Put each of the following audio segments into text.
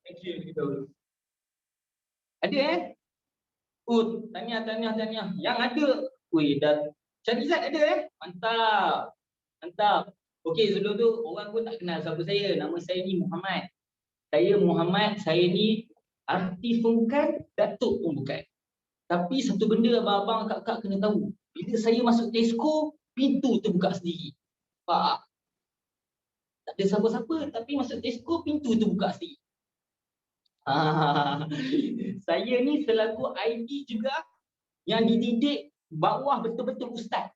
Thank you. Ada tanya. Yang ada. Dah Syahrizat ada Mantap. Okey, sebelum tu orang pun tak kenal siapa saya. Nama saya ni Muhammad. Saya ni artis pun bukan, datuk pun bukan. Tapi satu benda abang-abang kakak kena tahu. Bila saya masuk Tesco, pintu terbuka sendiri. Pak. Tak ada siapa-siapa tapi masuk Tesco, pintu terbuka sendiri. Saya ni selaku ID juga yang dididik bawah betul-betul ustaz.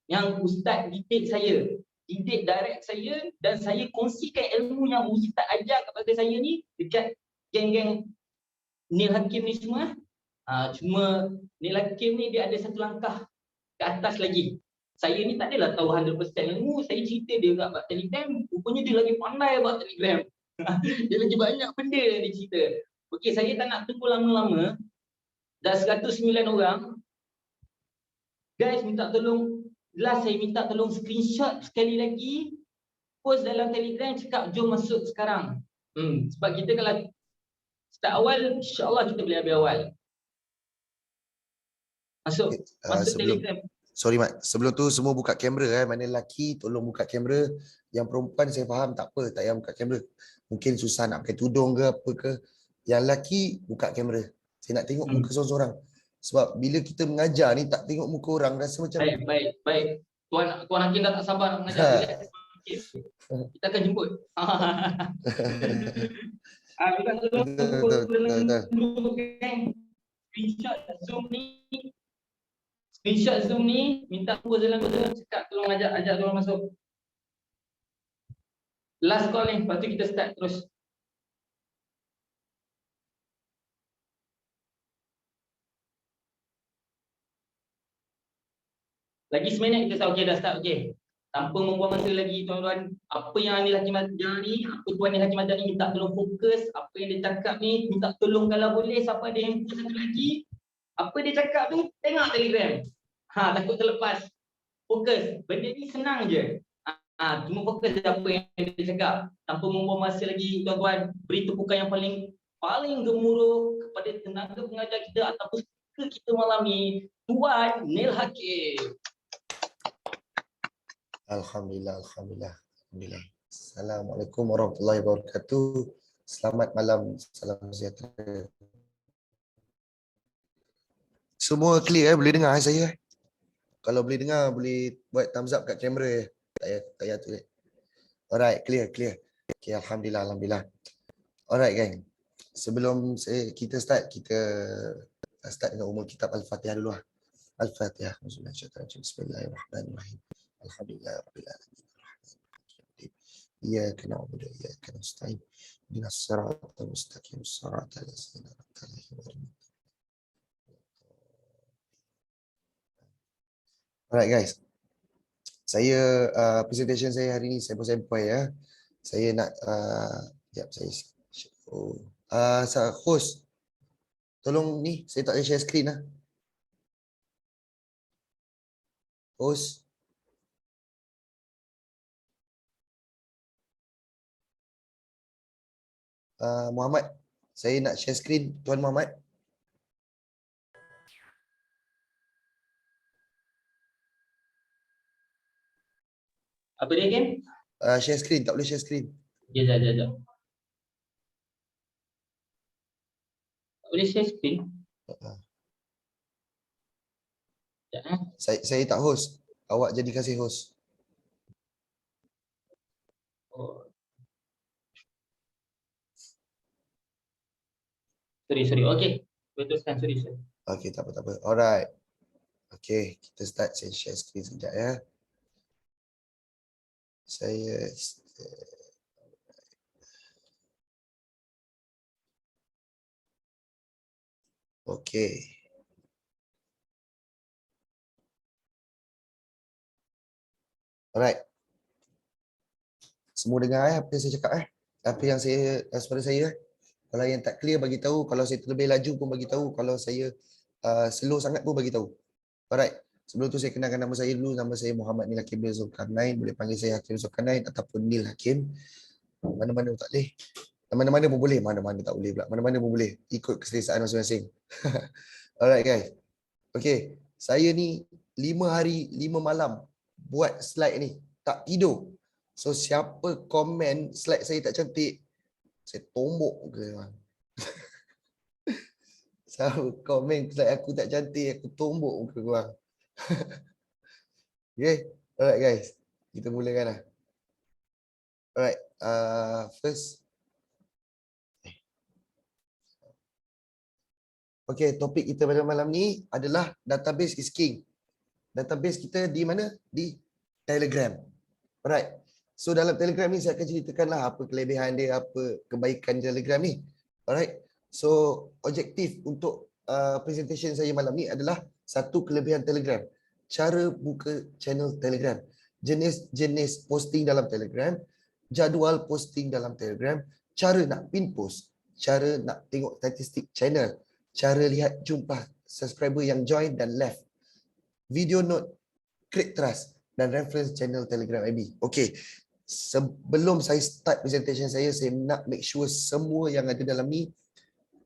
Yang ustaz didik saya, didik direct saya, dan saya kongsikan ilmu yang ustaz ajar kepada saya ni dekat geng-geng Nil Hakim ni semua. Cuma Nil Hakim ni dia ada satu langkah ke atas lagi. Saya ni tak adalah tahu 100% ilmu, saya cerita dia kat Telegram, rupanya dia lagi pandai buat Telegram. Dia lagi banyak benda yang dia cerita. Okey, saya tak nak tunggu lama-lama. Dah 109 orang. Guys, minta tolong, last saya minta tolong screenshot sekali lagi, post dalam Telegram, cakap jom masuk sekarang. Sebab kita kalau start awal, insya-Allah kita boleh habis awal. Masuk Telegram. Sorry Mat, sebelum tu semua buka kamera mana lelaki tolong buka kamera, yang perempuan saya faham tak apa, tak payah buka kamera. Mungkin susah nak pakai tudung ke apa ke. Yang lelaki buka kamera. Saya nak tengok muka seorang-seorang. Sebab bila kita mengajar ni tak tengok muka orang rasa macam baik. Tuan Hakim dah tak sabar nak mengajar. Kita akan jemput. Kita tolong screenshot Zoom ni, minta post dalam cakap tolong ajak orang masuk. Last call ni, lepas tu kita start terus. Lagi seminit kita start. Okey, dah start. Okey. Tanpa membuang masa lagi tuan-tuan, apa yang Nil Hakim ajar ni, apa tuan Nil Hakim ajar ni, minta tolong fokus. Apa yang dia cakap ni, minta tolong kalau boleh siapa ada handphone satu lagi, apa dia cakap tu, tengok Telegram. Takut terlepas. Fokus. Benda ni senang je. Cuma fokus apa yang dia cakap. Tanpa membuang masa lagi tuan-tuan, beri tepukan yang paling gemuruh kepada tenaga pengajar kita ataupun kita malam ni, Tuan Nil Hakim. Alhamdulillah. Assalamualaikum warahmatullahi wabarakatuh. Selamat malam, salam sejahtera. Semua clear boleh dengar saya? Kalau boleh dengar, boleh buat thumbs up kat kamera. Tak payah tulis. Alright, clear. Okay, alhamdulillah. Alright gang. Sebelum kita start, kita start dengan umul kitab Al-Fatihah dulu lah. Al-Fatihah. Bismillahirrahmanirrahim. Alhamdulillahirabbil alamin. Iyyaka na'budu wa iyyaka nasta'in. Ihdinas siratal mustaqim, siratal ladzina an'amta 'alaihim. Alright guys. Saya presentation saya hari ni sampai ya. Saya nak host. Tolong ni saya tak boleh share screen lah. Host. Muhammad, saya nak share screen Tuan Muhammad. Apa dia kan? Share screen, tak boleh share screen. Jap. Tak boleh share screen? Saya tak host. Awak jadi kasih host. Sorry. Okey. Betulkan, sorry. Okey, tak apa. Alright. Okey, kita start. Saya share screen sekejap ya. Okey. Alright. Semua dengar apa yang saya cakap Apa yang suara saya. Kalau yang tak clear bagi tahu, kalau saya terlebih laju pun bagi tahu, kalau saya slow sangat pun bagi tahu. Alright. Sebelum tu saya kenalkan nama saya dulu. Nama saya Muhammad Nil Hakim bin Zulkarnain. Boleh panggil saya Hakim Zulkarnain ataupun Nil Hakim. Mana-mana tak boleh. Mana-mana pun boleh. Mana-mana tak boleh pula. Mana-mana pun boleh. Ikut keselesaan masing-masing. Alright guys. Okay. Saya ni 5 hari 5 malam buat slide ni. Tak tidur. So siapa komen slide saya tak cantik, saya tombok ke bang. Siapa komen slide aku tak cantik, aku tombok ke bang. Okay. Alright guys. Kita mulakan lah. Alright. First. Okay, topik kita pada malam ni adalah database is king. Database kita di mana? Di Telegram. Alright. So dalam Telegram ni saya akan ceritakanlah apa kelebihan dia, apa kebaikan Telegram ni. Alright. So objektif untuk presentation saya malam ni adalah satu kelebihan Telegram. Cara buka channel Telegram. Jenis-jenis posting dalam Telegram. Jadual posting dalam Telegram. Cara nak pin post. Cara nak tengok statistik channel. Cara lihat jumlah subscriber yang join dan left. Video note, create trust dan reference channel Telegram IB. Okay. Sebelum saya start presentation saya nak make sure semua yang ada dalam ni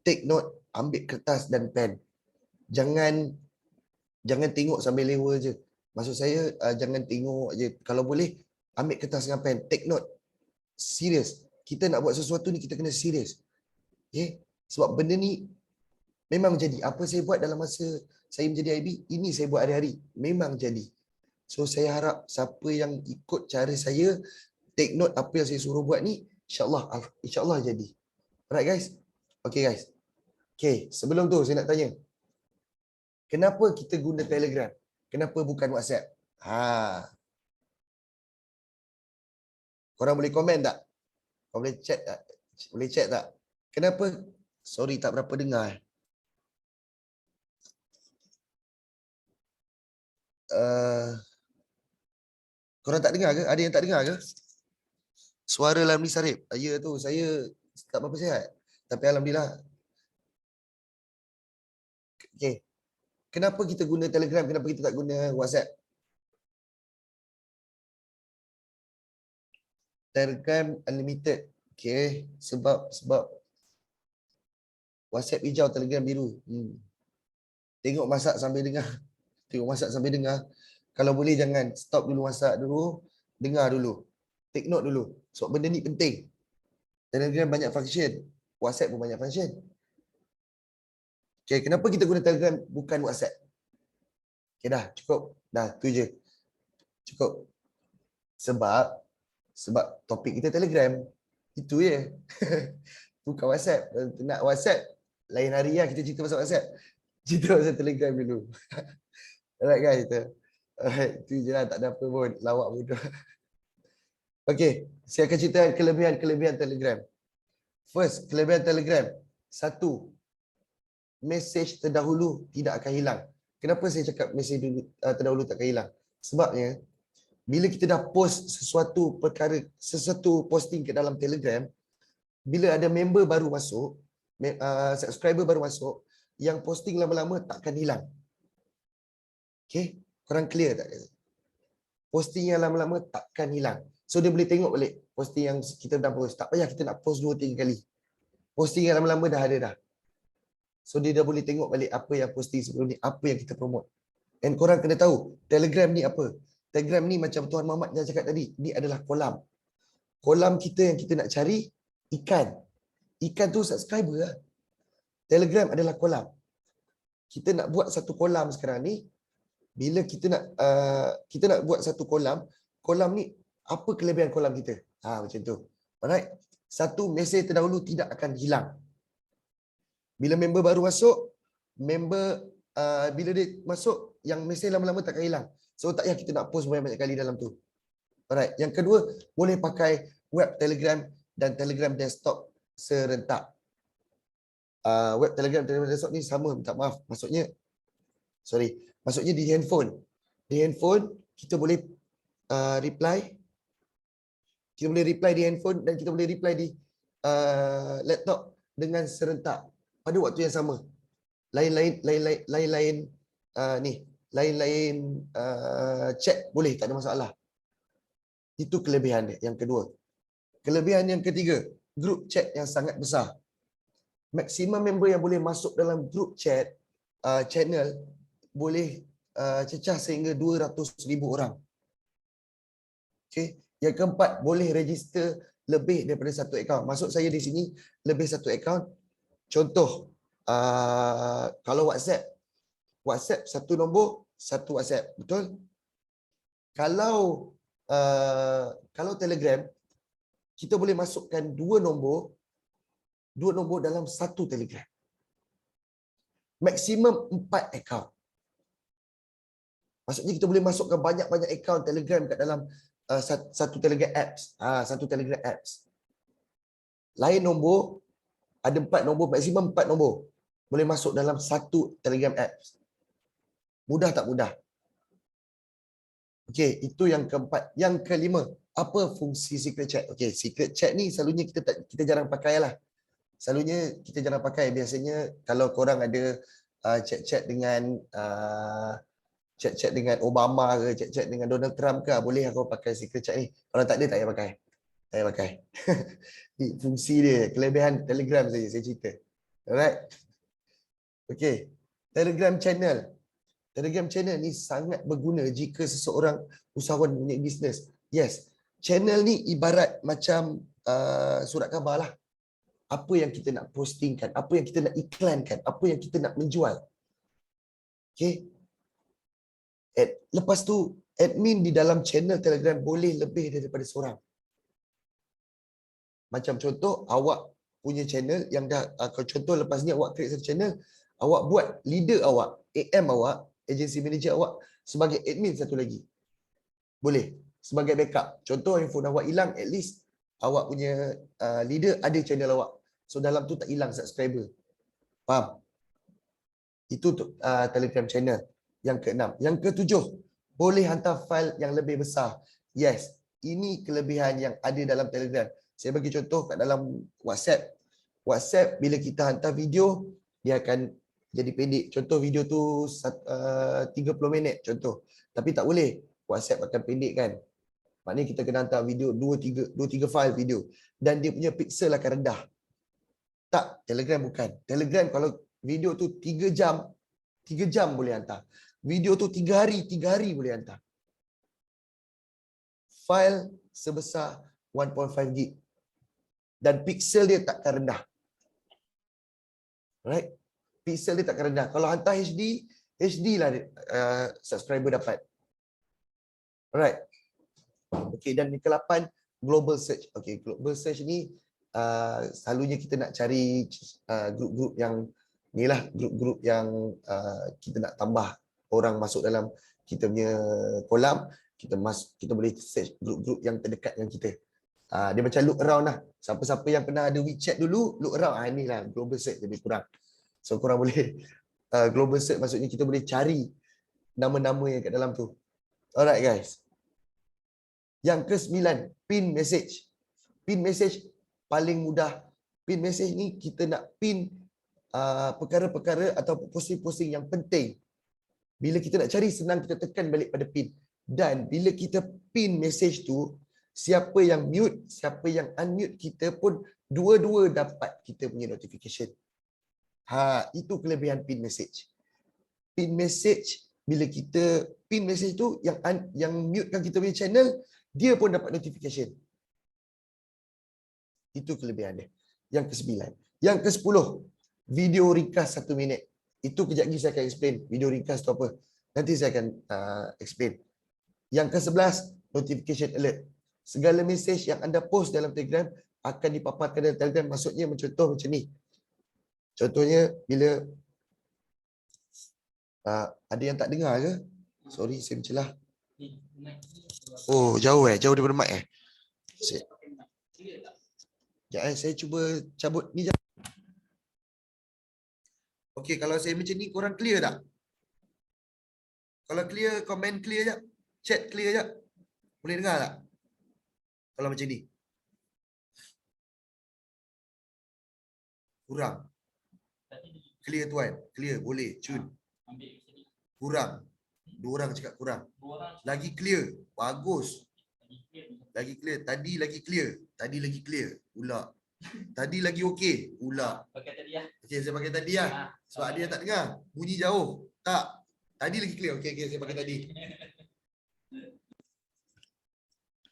take note, ambil kertas dan pen. Jangan tengok sambil lewa je. Maksud saya jangan tengok je. Kalau boleh ambil kertas dengan pen, take note. Serius. Kita nak buat sesuatu ni kita kena serius. Okay? Sebab benda ni memang jadi. Apa saya buat dalam masa saya menjadi IB, ini saya buat hari-hari. Memang jadi. So saya harap siapa yang ikut cara saya, take note apa yang saya suruh buat ni, insyaAllah jadi. Alright guys? Okay guys. Okay, sebelum tu saya nak tanya. Kenapa kita guna Telegram? Kenapa bukan WhatsApp? Korang boleh komen tak? Korang boleh chat tak? Boleh chat tak? Kenapa? Sorry, tak berapa dengar. Korang tak dengar ke? Ada yang tak dengar ke? Suara Lamli Sarip. Ya tu, saya tak berapa sihat. Tapi Alhamdulillah. Okay. Kenapa kita guna Telegram? Kenapa kita tak guna WhatsApp? Telegram Unlimited. Okay. Sebab WhatsApp hijau, Telegram biru. Tengok masak sambil dengar. Tengok masak sambil dengar. Kalau boleh jangan stop dulu masak dulu. Dengar dulu. Take note dulu. Sebab benda ni penting. Telegram banyak function. WhatsApp pun banyak function. Okay, kenapa kita guna Telegram bukan WhatsApp? Okay dah, cukup. Dah, tu je. Cukup. Sebab topik kita Telegram. Itu je. Bukan WhatsApp. Nak WhatsApp, lain hari lah kita cerita pasal WhatsApp. Cerita pasal Telegram dulu. Alright guys. Alright, tu je lah. Tak ada apa pun. Lawak bodoh. Okay, saya akan cerita kelebihan Telegram. First, kelebihan Telegram. Satu, mesej terdahulu tidak akan hilang. Kenapa saya cakap mesej terdahulu tak akan hilang? Sebabnya, bila kita dah post sesuatu posting ke dalam Telegram, bila ada member baru masuk, subscriber baru masuk, yang posting lama-lama takkan hilang. Okay, korang clear tak? Posting yang lama-lama takkan hilang. So dia boleh tengok balik posting yang kita dah post. Tak payah kita nak post 2-3 kali. Posting yang lama-lama dah ada dah. So dia dah boleh tengok balik apa yang posting sebelum ni, apa yang kita promote. And korang kena tahu, Telegram ni apa? Telegram ni macam Tuan Muhammad yang cakap tadi, ni adalah kolam. Kolam kita yang kita nak cari, ikan. Ikan tu subscriber lah. Telegram adalah kolam. Kita nak buat satu kolam sekarang ni, bila kita nak buat satu kolam ni, apa kelebihan kolam kita? Macam tu. Alright. Satu, mesej terdahulu tidak akan hilang. Bila member baru masuk, bila dia masuk, yang mesej lama-lama tak akan hilang. So tak payah kita nak post banyak-banyak kali dalam tu. Alright. Yang kedua, boleh pakai web Telegram dan Telegram desktop serentak. Web Telegram desktop ni sama, minta maaf. Maksudnya di handphone. Di handphone, kita boleh reply. Kita boleh reply di handphone dan kita boleh reply di laptop dengan serentak pada waktu yang sama. Lain lain-lain chat boleh, tak ada masalah. Itu kelebihan dia. Yang kedua. Kelebihan yang ketiga, grup chat yang sangat besar. Maksimum member yang boleh masuk dalam grup chat channel boleh cecah sehingga 200,000 orang. Okay. Yang keempat, boleh register lebih daripada satu akaun. Maksud saya di sini lebih satu akaun. Contoh, kalau WhatsApp satu nombor, satu WhatsApp, betul? Kalau Telegram, kita boleh masukkan dua nombor dalam satu Telegram. Maksimum 4 akaun. Maksudnya kita boleh masukkan banyak-banyak akaun Telegram kat dalam satu Telegram apps. Satu Telegram apps. Lain nombor, ada 4 nombor, maksimum 4 nombor. Boleh masuk dalam satu Telegram apps. Mudah tak mudah? Okey, itu yang keempat. Yang kelima, apa fungsi secret chat? Okey, secret chat ni selalunya kita jarang pakai lah. Selalunya kita jarang pakai. Biasanya kalau korang ada chat-chat dengan Obama ke, chat-chat dengan Donald Trump ke, boleh aku pakai secret chat ni. Kalau tak ada, tak payah pakai. Tak payah pakai. Fungsi dia, kelebihan Telegram saja saya cerita. Alright. Okey. Telegram channel. Telegram channel ni sangat berguna jika seseorang usahawan punya bisnes. Yes. Channel ni ibarat macam surat khabar lah. Apa yang kita nak postingkan, apa yang kita nak iklankan, apa yang kita nak menjual. Okey. Lepas tu, admin di dalam channel Telegram boleh lebih daripada seorang. Macam contoh, awak punya channel yang dah, contoh lepas ni awak create satu channel, awak buat leader awak, AM awak, agency manager awak sebagai admin satu lagi. Boleh. Sebagai backup. Contoh handphone awak hilang, at least awak punya leader ada channel awak. So dalam tu tak hilang subscriber. Faham? Itu Telegram channel. Yang keenam. Yang ketujuh, boleh hantar file yang lebih besar. Yes, ini kelebihan yang ada dalam Telegram. Saya bagi contoh kat dalam WhatsApp. WhatsApp bila kita hantar video, dia akan jadi pendek. Contoh video tu 30 minit contoh. Tapi tak boleh. WhatsApp akan pendek kan. Maknanya kita kena hantar video 2-3 file video. Dan dia punya pixel akan rendah. Tak, Telegram bukan. Telegram kalau video tu 3 jam boleh hantar. Video tu 3 hari boleh hantar. File sebesar 1.5 gig. Dan pixel dia takkan rendah. Right? Pixel dia takkan rendah. Kalau hantar HD lah subscriber dapat. Alright. Okay, dan yang ke-8, global search. Okay, global search ni selalunya kita nak cari grup-grup yang ni lah, grup-grup yang kita nak tambah orang masuk dalam kita punya kolam, kita boleh search grup-grup yang terdekat dengan kita. Dia macam look around lah. Siapa-siapa yang pernah ada WeChat dulu, look around. Inilah global search lebih kurang. So korang boleh global search maksudnya kita boleh cari nama-nama yang kat dalam tu. Alright guys. Yang ke-9, pin message. Pin message paling mudah. Pin message ni kita nak pin perkara-perkara atau posting-posting yang penting. Bila kita nak cari, senang kita tekan balik pada pin. Dan bila kita pin message tu, siapa yang mute, siapa yang unmute, kita pun dua-dua dapat kita punya notification. Itu kelebihan pin message. Pin message, bila kita pin message tu, yang mutekan kita punya channel, dia pun dapat notification. Itu kelebihan dia. Yang ke-9. Yang ke-10, video ringkas 1 minit. Itu kejap lagi saya akan explain video ringkas tu apa. Nanti saya akan explain. Yang ke-11, notification alert. Segala mesej yang anda post dalam Telegram akan dipaparkan dalam Telegram. Maksudnya contoh macam ni. Contohnya bila ada yang tak dengar ke? Sorry, saya mencelah. Oh, jauh daripada mic . Saya cuba cabut ni. Okey, kalau saya macam ni korang clear tak? Kalau clear, komen clear je. Chat clear je. Boleh dengar tak? Kalau macam ni. Kurang. Clear tuan. Clear, boleh. Cun. Kurang. Dua orang cakap kurang. Dua orang Lagi clear. Bagus. lagi clear. Lagi clear. Tadi lagi clear. Tadi lagi clear. Pula. Tadi lagi okey. Pula. Pakai tadi ya. Okey, saya pakai tadi lah. Sebab dia tak dengar. Bunyi jauh. Tak. Tadi lagi clear. Okey, okey, saya pakai tadi.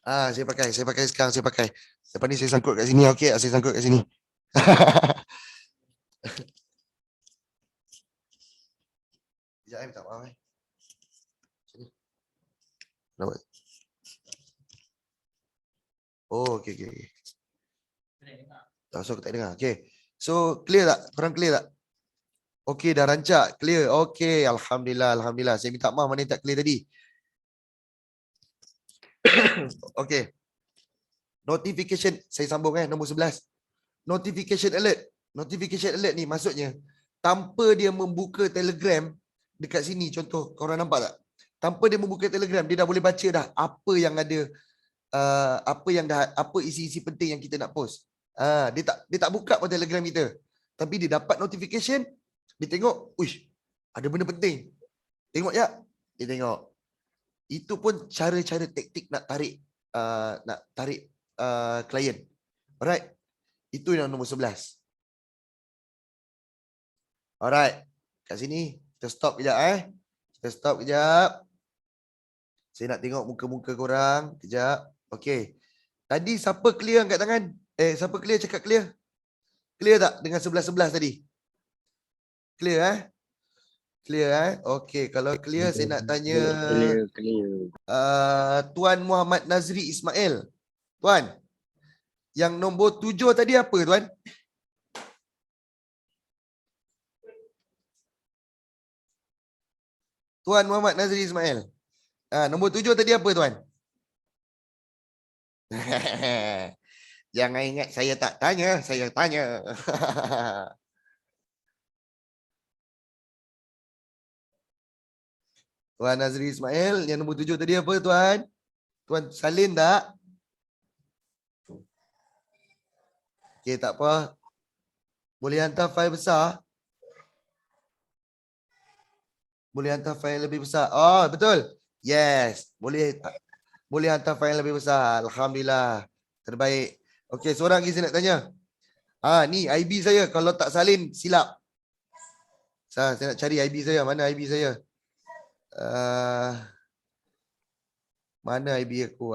Saya pakai sekarang, saya pakai. Lepas ni saya sangkut kat sini. Okey, saya sangkut kat sini. Sekejap, minta maaf. Sini. Nampak? Oh, okey, okey, okey. So, aku tak dengar. Okey. So, clear tak? Korang clear tak? Okey, dah rancak. Clear. Okey, Alhamdulillah, Alhamdulillah. Saya minta maaf mana yang tak clear tadi. Okey. Notification, saya sambung nombor 11. Notification alert. Notification alert ni maksudnya tanpa dia membuka Telegram dekat sini, contoh korang nampak tak? Tanpa dia membuka Telegram, dia dah boleh baca dah apa yang ada, apa isi-isi penting yang kita nak post. Dia tak buka pun Telegram kita. Tapi dia dapat notification, dia tengok, uish, ada benda penting. Tengok ya. Dia tengok. Itu pun cara-cara taktik nak tarik klien. Alright. Itu yang nombor 11. Alright. Kat sini kita stop kejap Kita stop kejap. Saya nak tengok muka-muka korang kejap. Okey. Tadi siapa clear angkat tangan? Siapa clear cakap clear? Clear tak dengan 11-11 tadi? Clear Clear Okey, kalau clear saya nak tanya Clear. Tuan Muhammad Nazri Ismail. Tuan, yang nombor 7 tadi apa tuan? Tuan Muhammad Nazri Ismail. Nombor 7 tadi apa tuan? Jangan ingat saya tak tanya, saya tanya. Tuan Nazri Ismail, yang nombor 7 tadi apa tuan? Tuan salin tak? Okey, tak apa. Boleh hantar fail besar? Boleh hantar fail lebih besar? Oh, betul. Yes, boleh hantar fail lebih besar. Alhamdulillah. Terbaik. Okey, seorang lagi saya nak tanya. Ni IB saya. Kalau tak salin, silap. Saya nak cari IB saya. Mana IB saya? Mana IB aku?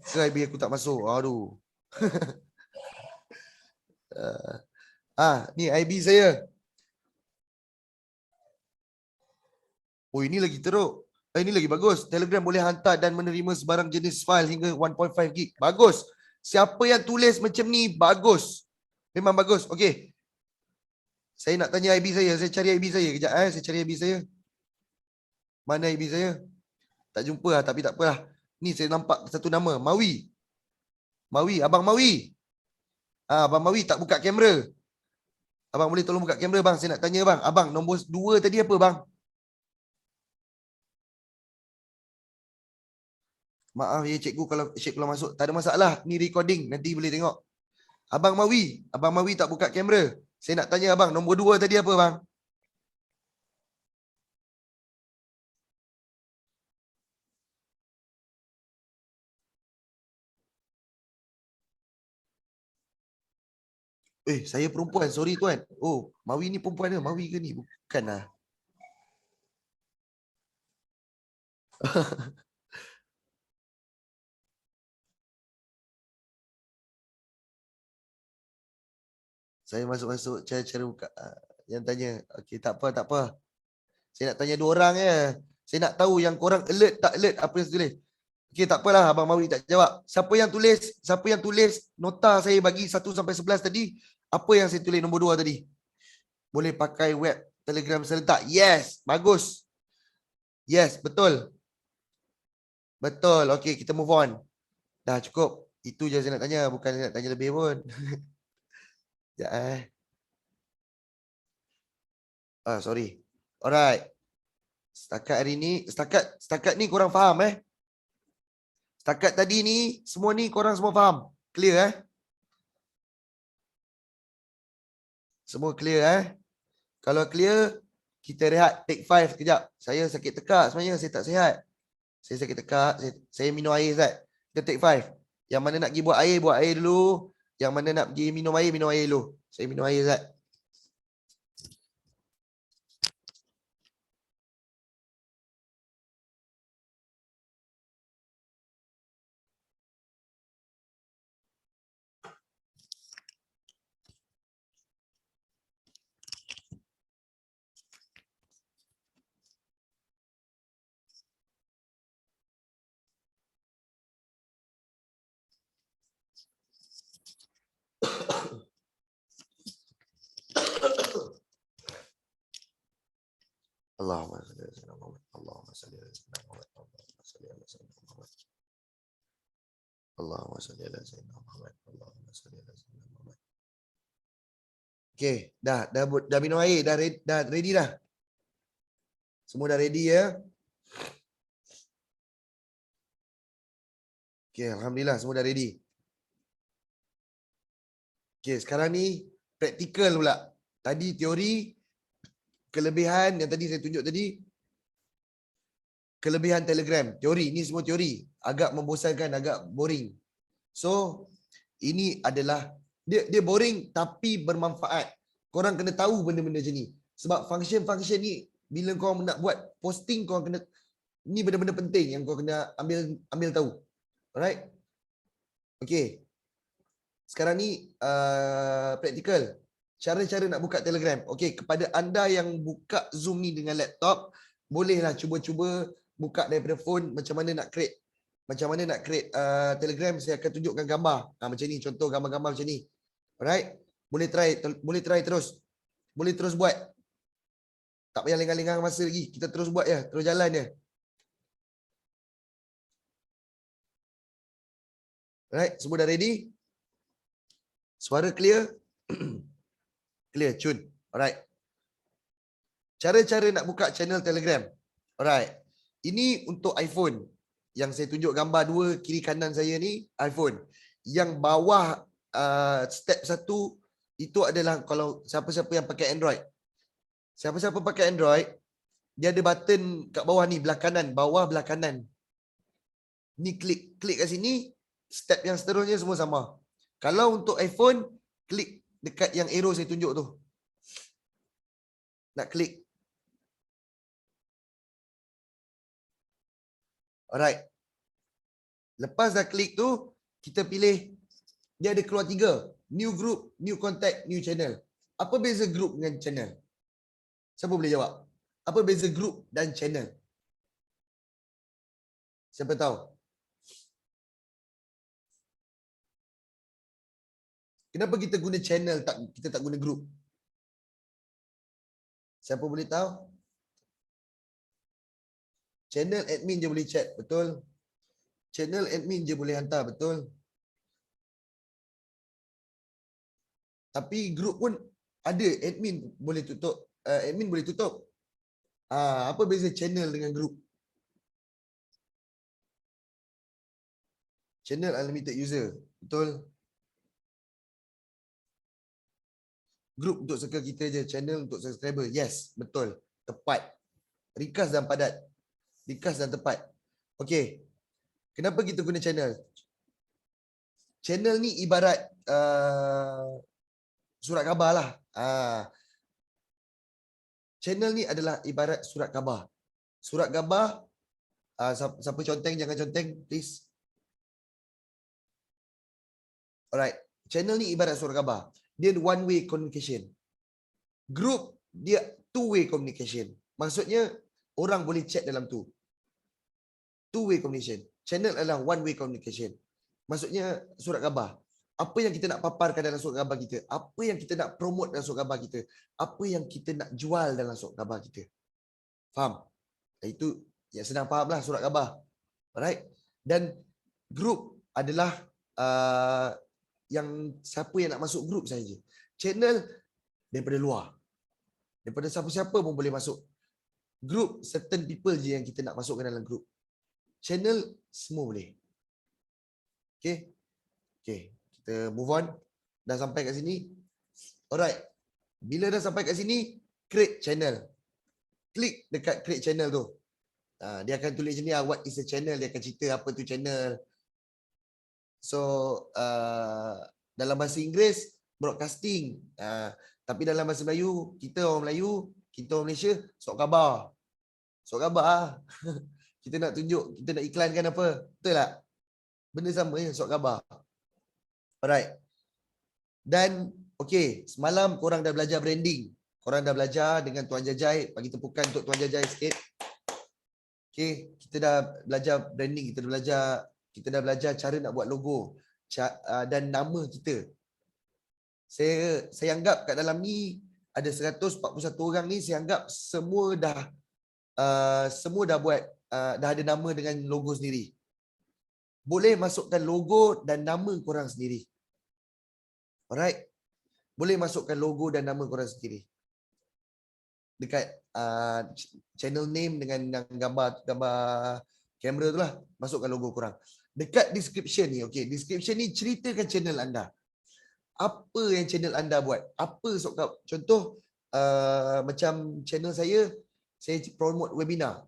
Ke IB aku tak masuk? Aduh. Ni IB saya. Oh, ini lagi teruk. Ini lagi bagus. Telegram boleh hantar dan menerima sebarang jenis file hingga 1.5 gig. Bagus. Siapa yang tulis macam ni, bagus. Memang bagus. Okey. Saya nak tanya IB saya. Saya cari IB saya. Kejap. Saya cari IB saya. Mana IB saya? Tak jumpa lah, tapi tak apalah. Ni saya nampak satu nama. Mawi. Abang Mawi. Abang Mawi tak buka kamera. Abang boleh tolong buka kamera bang. Saya nak tanya bang. Abang, nombor 2 tadi apa bang? Maaf ya cikgu kalau cikgu masuk. Tak ada masalah. Ni recording. Nanti boleh tengok. Abang Mawi. Abang Mawi tak buka kamera. Saya nak tanya abang. Nombor 2 tadi apa bang? Saya perempuan. Sorry tuan. Oh, Mawi ni perempuan ke? Mawi ke ni? Bukan lah. Saya masuk-masuk cara-cara buka. Yang tanya. Okey, tak apa. Saya nak tanya 2 orang je. Saya nak tahu yang korang alert tak alert apa yang saya tulis. Okey, tak apalah abang Mawi tak jawab. Siapa yang tulis nota saya bagi 1 sampai 11 tadi? Apa yang saya tulis nombor 2 tadi? Boleh pakai web Telegram serentak. Yes, bagus. Yes, betul. Betul. Okey, kita move on. Dah cukup. Itu je saya nak tanya, bukan saya nak tanya lebih pun. Ya. Sorry. Alright. Setakat hari ni, setakat ni korang faham Setakat tadi ni, semua ni korang semua faham? Clear Semua clear Kalau clear, Kita rehat, take 5 sekejap. Saya sakit tekak sebenarnya, saya tak sihat. Saya sakit tekak, saya minum air Ustaz. Kita take 5. Yang mana nak pergi buat air dulu. Yang mana nak pergi minum air dulu. Saya minum air Ustaz. Allahumma salli ala sayyidina Muhammad. Allahumma salli ala sayyidina Muhammad. Allahumma salli ala sayyidina Muhammad. Allahumma salli ala sayyidina Muhammad. Allahumma salli ala sayyidina Muhammad. Okey, dah minum air, dah ready dah. Semua dah ready ya. Okey, alhamdulillah semua dah ready. Okey, sekarang ni praktikal pula. Tadi teori, kelebihan yang tadi saya tunjuk tadi, kelebihan Telegram. Teori, ni semua teori. Agak membosankan, agak boring. So, ini adalah, dia boring tapi bermanfaat. Korang kena tahu benda-benda macam ni. Sebab function-function ni, bila kau nak buat posting, kau kena, ni benda-benda penting yang kau kena ambil tahu. Alright? Okay. Sekarang ni, praktikal. Cara-cara nak buka Telegram. Okay, kepada anda yang buka Zoom ni dengan laptop, bolehlah cuba-cuba buka daripada phone macam mana nak create. Macam mana nak create Telegram, saya akan tunjukkan gambar. Macam ni, contoh gambar-gambar macam ni. Alright? Boleh try terus. Boleh terus buat. Tak payah lengah-lengah masa lagi. Kita terus buat je, terus jalan je. Alright, semua dah ready? Suara clear? Clear, cun. Alright. Cara-cara nak buka channel Telegram. Alright. Ini untuk iPhone. Yang saya tunjuk gambar dua kiri kanan saya ni, iPhone. Yang bawah step 1 itu adalah kalau siapa-siapa yang pakai Android. Siapa-siapa pakai Android, dia ada button kat bawah ni, belah kanan, bawah belah kanan. Ni klik kat sini, step yang seterusnya semua sama. Kalau untuk iPhone, klik dekat yang arrow saya tunjuk tu. Nak klik. Alright. Lepas dah klik tu, kita pilih, dia ada keluar 3. New group, new contact, new channel. Apa beza group dengan channel? Siapa boleh jawab? Apa beza group dan channel? Siapa tahu? Kenapa kita guna channel, kita tak guna group? Siapa boleh tahu? Channel admin je boleh chat, betul? Channel admin je boleh hantar, betul? Tapi group pun ada, admin boleh tutup. Admin boleh tutup. Apa beza channel dengan group? Channel unlimited user, betul? Group untuk circle kita je, channel untuk subscriber. Yes, betul. Tepat. Ringkas dan padat. Ringkas dan tepat. Okey. Kenapa kita guna channel? Channel ni ibarat surat khabar lah. Channel ni adalah ibarat surat khabar. Surat khabar, siapa conteng, jangan conteng, please. Alright. Channel ni ibarat surat khabar. Dia one way communication. Group, dia two way communication. Maksudnya, orang boleh chat dalam tu. Two way communication. Channel adalah one way communication. Maksudnya, surat khabar. Apa yang kita nak paparkan dalam surat khabar kita? Apa yang kita nak promote dalam surat khabar kita? Apa yang kita nak jual dalam surat khabar kita? Faham? Itu yang senang faham lah surat khabar. Alright? Dan group adalah yang siapa yang nak masuk group saja. Channel daripada luar. Daripada siapa-siapa pun boleh masuk. Group, certain people je yang kita nak masukkan dalam group. Channel, semua boleh. Okay? Okay. Kita move on. Dah sampai kat sini. Alright. Bila dah sampai kat sini, create channel. klik dekat create channel tu. Dia akan tulis macam ni, what is a channel, dia akan cerita apa tu channel. So dalam bahasa Inggeris broadcasting, tapi dalam bahasa Melayu, kita orang Melayu, kita orang Malaysia, sok khabar. Sok khabar. Kita nak tunjuk, kita nak iklankan apa, betul tak? Benda sama je, sok khabar. Alright. Dan okey, semalam korang dah belajar branding. Korang dah belajar dengan Tuan Jajai, bagi tepukan untuk Tuan Jajai sikit. Okey, kita dah belajar branding, kita dah belajar cara nak buat logo dan nama kita. Saya anggap kat dalam ni ada 141 orang ni, saya anggap semua dah buat dah ada nama dengan logo sendiri. Boleh masukkan logo dan nama korang sendiri. Alright. Boleh masukkan logo dan nama korang sendiri. Dekat channel name dengan gambar kamera tu lah, masukkan logo korang. Dekat description ni, okey, description ni ceritakan channel anda. Apa yang channel anda buat? Apa contoh macam channel saya promote webinar.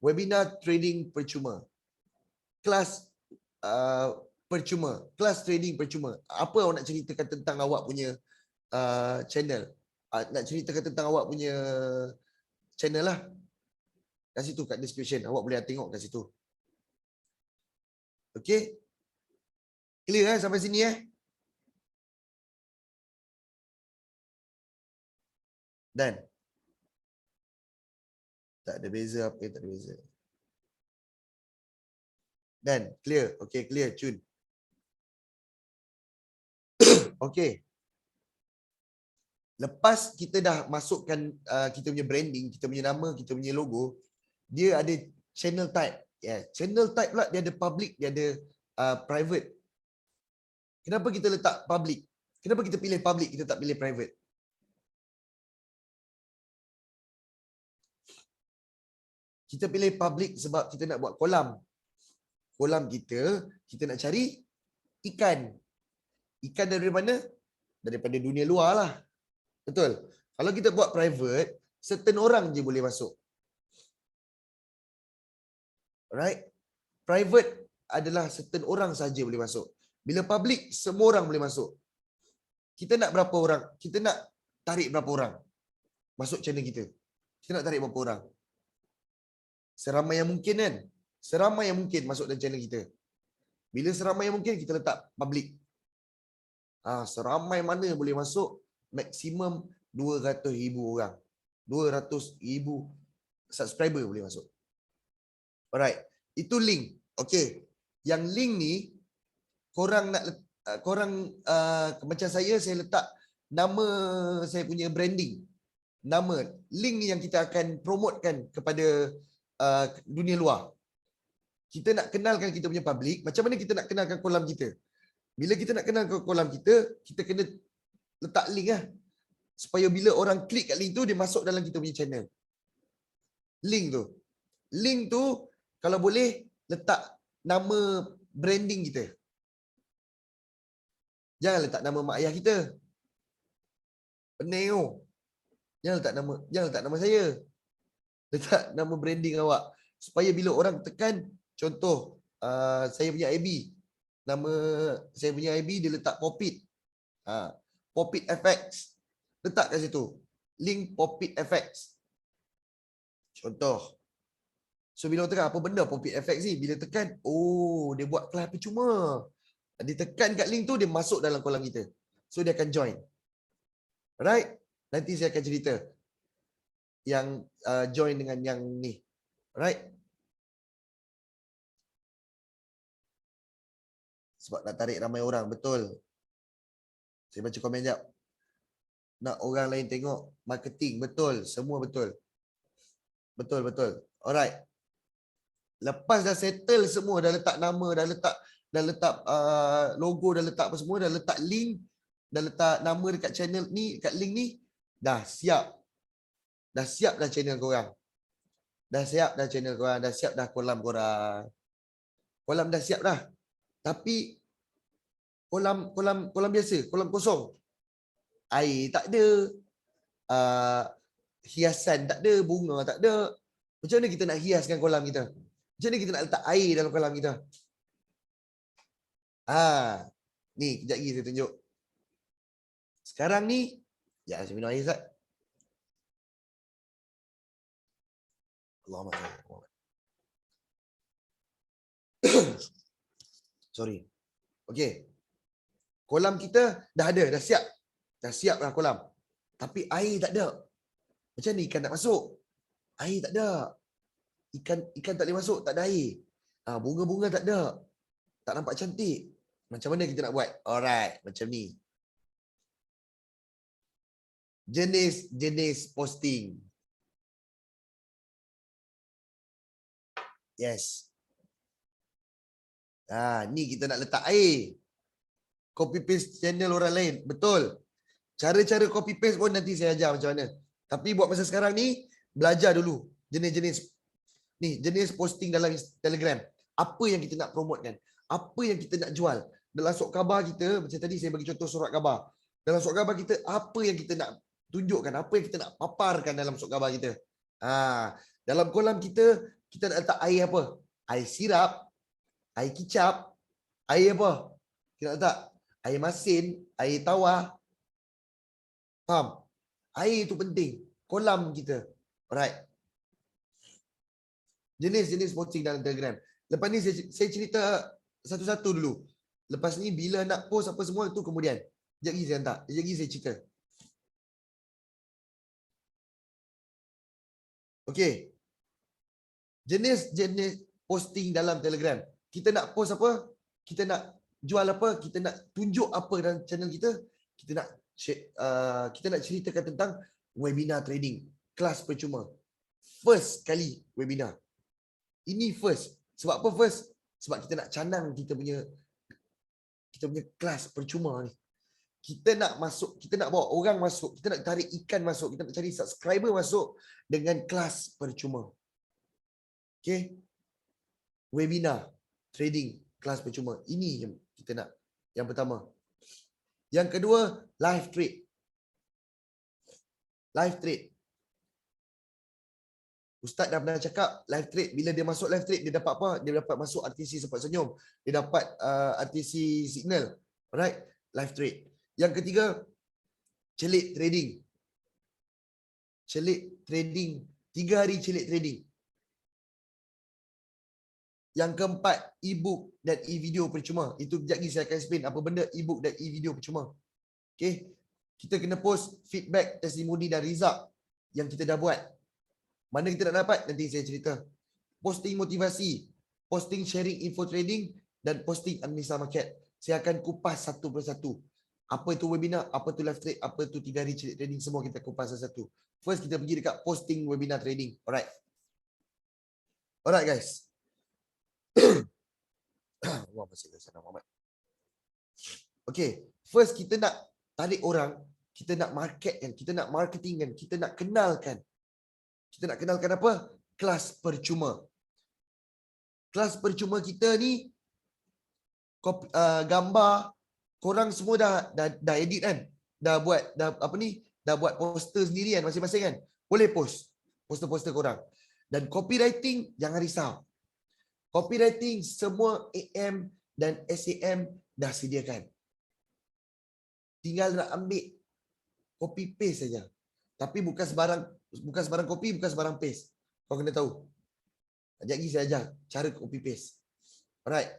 Webinar trading percuma. Kelas percuma. Kelas trading percuma. Apa awak nak ceritakan tentang awak punya channel? Nak ceritakan tentang awak punya channel lah. Kat situ, kat description. Awak boleh tengok kat situ. Okey? Clear sampai sini Dan tak ada beza apa yang tak ada beza. Dan clear. Okey, clear. Cun. Okey. Lepas kita dah masukkan kita punya branding, kita punya nama, kita punya logo, dia ada channel type. Channel type pula dia ada public, dia ada private. Kenapa kita letak public? Kenapa kita pilih public, kita tak pilih private? Kita pilih public sebab kita nak buat kolam. Kolam kita nak cari ikan. Ikan dari mana? Daripada dunia luar lah. Betul. Kalau kita buat private, certain orang je boleh masuk. Alright? Private adalah certain orang saja boleh masuk. Bila public, semua orang boleh masuk. Kita nak berapa orang? Kita nak tarik berapa orang masuk channel kita? Kita nak tarik berapa orang? Seramai yang mungkin kan? Seramai yang mungkin masuk dalam channel kita. Bila seramai yang mungkin, kita letak public. Seramai mana boleh masuk? Maksimum 200,000 orang. 200,000 subscriber boleh masuk. Alright. Itu link. Okay. Yang link ni, korang macam saya letak nama saya punya branding. Nama. Link ni yang kita akan promotekan kepada dunia luar. Kita nak kenalkan kita punya public. Macam mana kita nak kenalkan kolam kita? Bila kita nak kenalkan kolam kita kena letak link lah. Supaya bila orang klik kat link tu, dia masuk dalam kita punya channel. Link tu. Link tu, kalau boleh, letak nama branding kita. Jangan letak nama mak ayah kita. Pening tu. Jangan letak nama saya. Letak nama branding awak. Supaya bila orang tekan, contoh, saya punya IB. Nama saya punya IB, dia letak Popit. Popit FX. Letak kat situ. Link Popit FX. Contoh. So bila orang tekan, apa benda Popit FX ni? Bila tekan, oh, dia buat kelas percuma. Dia tekan kat link tu, dia masuk dalam kolam kita. So dia akan join. Alright? Nanti saya akan cerita yang join dengan yang ni. Alright? Sebab nak tarik ramai orang. Betul. Saya baca komen sekejap. Nak orang lain tengok marketing. Betul. Semua betul. Betul, betul. Alright. Lepas dah settle semua, dah letak nama, dah letak logo, dah letak apa semua, dah letak link, dah letak nama dekat channel ni, dekat link ni, dah siap. Dah siap dah channel korang. Dah siap dah channel korang, dah siap dah kolam korang. Kolam dah siap dah. Tapi kolam biasa, kolam kosong. Air tak ada. hiasan, tak ada bunga, tak ada. Macam mana kita nak hiaskan kolam kita? Macam mana kita nak letak air dalam kolam kita? Ni kejap lagi saya tunjuk. Sekarang ni, ya saya minum air Ustaz. Allahumma salli. Sorry. Okey. Kolam kita dah ada, dah siap. Dah siap lah kolam. Tapi air tak ada. Macam ni ikan tak masuk? Air tak ada. Ikan tak boleh masuk, tak ada air. Bunga-bunga tak ada. Tak nampak cantik. Macam mana kita nak buat? Alright, macam ni. Jenis-jenis posting. Yes. Ni kita nak letak air. Copy paste channel orang lain. Betul. Cara-cara copy paste pun nanti saya ajar macam mana. Tapi buat masa sekarang ni, belajar dulu jenis-jenis posting dalam Telegram. Apa yang kita nak promotekan? Apa yang kita nak jual? Dalam surat khabar kita, macam tadi saya bagi contoh surat khabar. Dalam surat khabar kita, apa yang kita nak tunjukkan? Apa yang kita nak paparkan dalam surat khabar kita? Dalam kolam kita nak letak air apa? Air sirap, air kicap, air apa? Kita nak letak air masin, air tawar. Faham? Air itu penting. Kolam kita. Alright. Jenis-jenis posting dalam Telegram. Lepas ni saya cerita satu-satu dulu. Lepas ni bila nak post apa semua itu kemudian. Sekejap lagi saya hantar. Sekejap lagi saya cerita. Okey. Jenis-jenis posting dalam Telegram. Kita nak post apa? Kita nak jual apa? Kita nak tunjuk apa dalam channel kita? Kita nak ceritakan tentang webinar trading, kelas percuma. First kali webinar. Ini first. Sebab apa first? Sebab kita nak canang kita punya kelas percuma ni. Kita nak masuk, kita nak bawa orang masuk, kita nak tarik ikan masuk, kita nak cari subscriber masuk dengan kelas percuma. Okay? Webinar, trading, kelas percuma. Ini yang kita nak. Yang pertama. Yang kedua, live trade. Live trade. Ustaz dah pernah cakap live trade, bila dia masuk live trade dia dapat apa? Dia dapat masuk RTC sempat senyum. Dia dapat RTC signal. Alright? Live trade. Yang ketiga, celik trading. Celik trading. 3 hari celik trading. Yang keempat, e-book dan e-video percuma. Itu kejap lagi saya akan explain apa benda e-book dan e-video percuma. Okay? Kita kena post feedback, testimoni dan result yang kita dah buat. Mana kita nak dapat? Nanti saya cerita. Posting motivasi, posting sharing info trading dan posting analisa market. Saya akan kupas satu persatu. Apa itu webinar, apa itu live trade, apa itu 3 hari celik trading, semua kita kupas satu-satu. First kita pergi dekat posting webinar trading. Alright. Alright guys. Okay. First kita nak tarik orang, kita nak marketkan, kita nak marketingkan, kita nak kenalkan. Kita nak kenalkan apa? Kelas percuma. Kelas percuma kita ni gambar korang semua dah edit kan? Dah buat poster sendiri kan masing-masing kan? Boleh post poster-poster korang. Dan copywriting jangan risau. Copywriting semua AM dan SAM dah sediakan. Tinggal nak ambil copy paste saja. Tapi bukan sebarang copy, bukan sebarang paste. Kau kena tahu. Sekejap lagi saya ajar cara copy paste. Alright.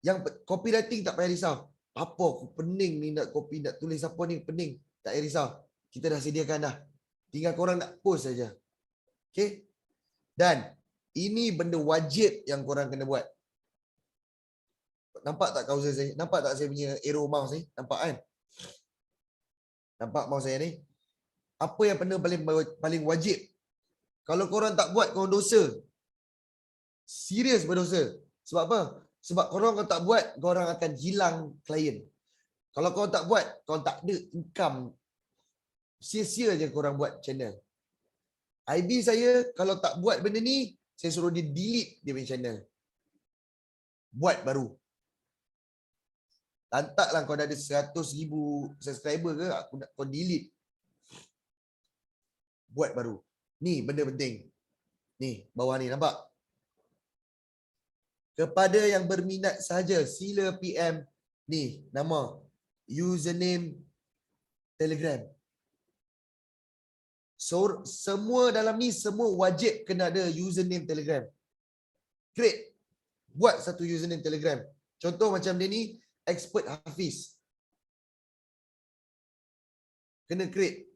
Yang copywriting tak payah risau. Apa aku pening ni nak copy, nak tulis apa ni pening. Tak payah risau. Kita dah sediakan dah. Tinggal korang nak post saja. Okay. Dan ini benda wajib yang korang kena buat. Nampak tak cursor saya? Nampak tak saya punya arrow mouse ni? Nampak kan? Nampak mouse saya ni? Apa yang benda paling wajib? Kalau korang tak buat, korang dosa. Serius berdosa. Sebab apa? Sebab korang kalau tak buat, korang akan hilang klien. Kalau korang tak buat, korang tak ada income. Sia-sia je korang buat channel. IB saya, kalau tak buat benda ni, saya suruh dia delete dia punya channel. Buat baru. Lantaklah kau dah ada 100,000 subscriber ke, aku nak kau delete. buat baru. Ni benda penting. Ni bawah ni nampak? Kepada yang berminat sahaja sila PM ni nama username Telegram. So semua dalam ni semua wajib kena ada username Telegram. Create, buat satu username Telegram. Contoh macam dia ni expert Hafiz. Kena create.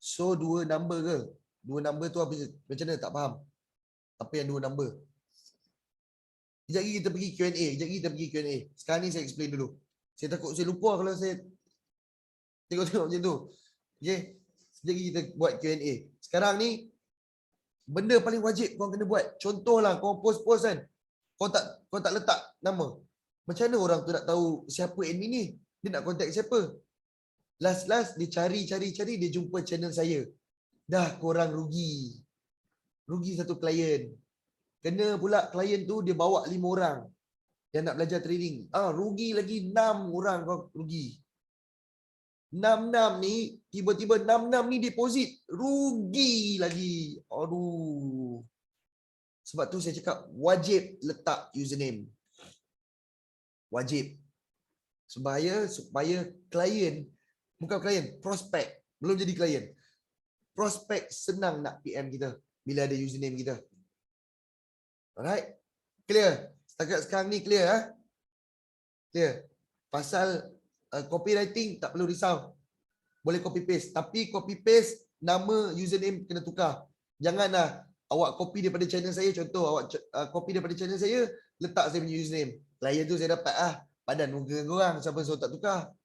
So dua number ke? Dua number tu apa, macam mana tak faham. Apa yang dua number? Sekejap lagi kita pergi Q&A. Sekejap lagi kita pergi Q&A. Sekarang ni saya explain dulu. Saya takut saya lupa kalau saya tengok-tengok macam tu. Okay. Sekejap lagi kita buat Q&A. Sekarang ni benda paling wajib kau kena buat. Contohlah kau post-post kan. Kau tak letak nama. Macam mana orang tu nak tahu siapa admin ni? Dia nak contact siapa? Last dia cari dia jumpa channel saya. Dah korang rugi. Rugi satu klien. Kena pula klien tu dia bawa 5 orang yang nak belajar trading. Rugi lagi 6 orang kau rugi. 6 ni tiba-tiba 6 ni deposit. Rugi lagi. Aduh. Sebab tu saya cakap wajib letak username. Wajib. Supaya klien, bukan klien, prospek. Belum jadi klien. Prospek senang nak PM kita bila ada username kita. Alright? Clear? Setakat sekarang ni clear? Clear? Pasal copywriting tak perlu risau. Boleh copy paste. Tapi copy paste nama username kena tukar. Janganlah awak copy daripada channel saya. Contoh awak copy daripada channel saya, letak saya punya username. Klien tu saya dapat padan muka korang. Siapa suruh tak tukar?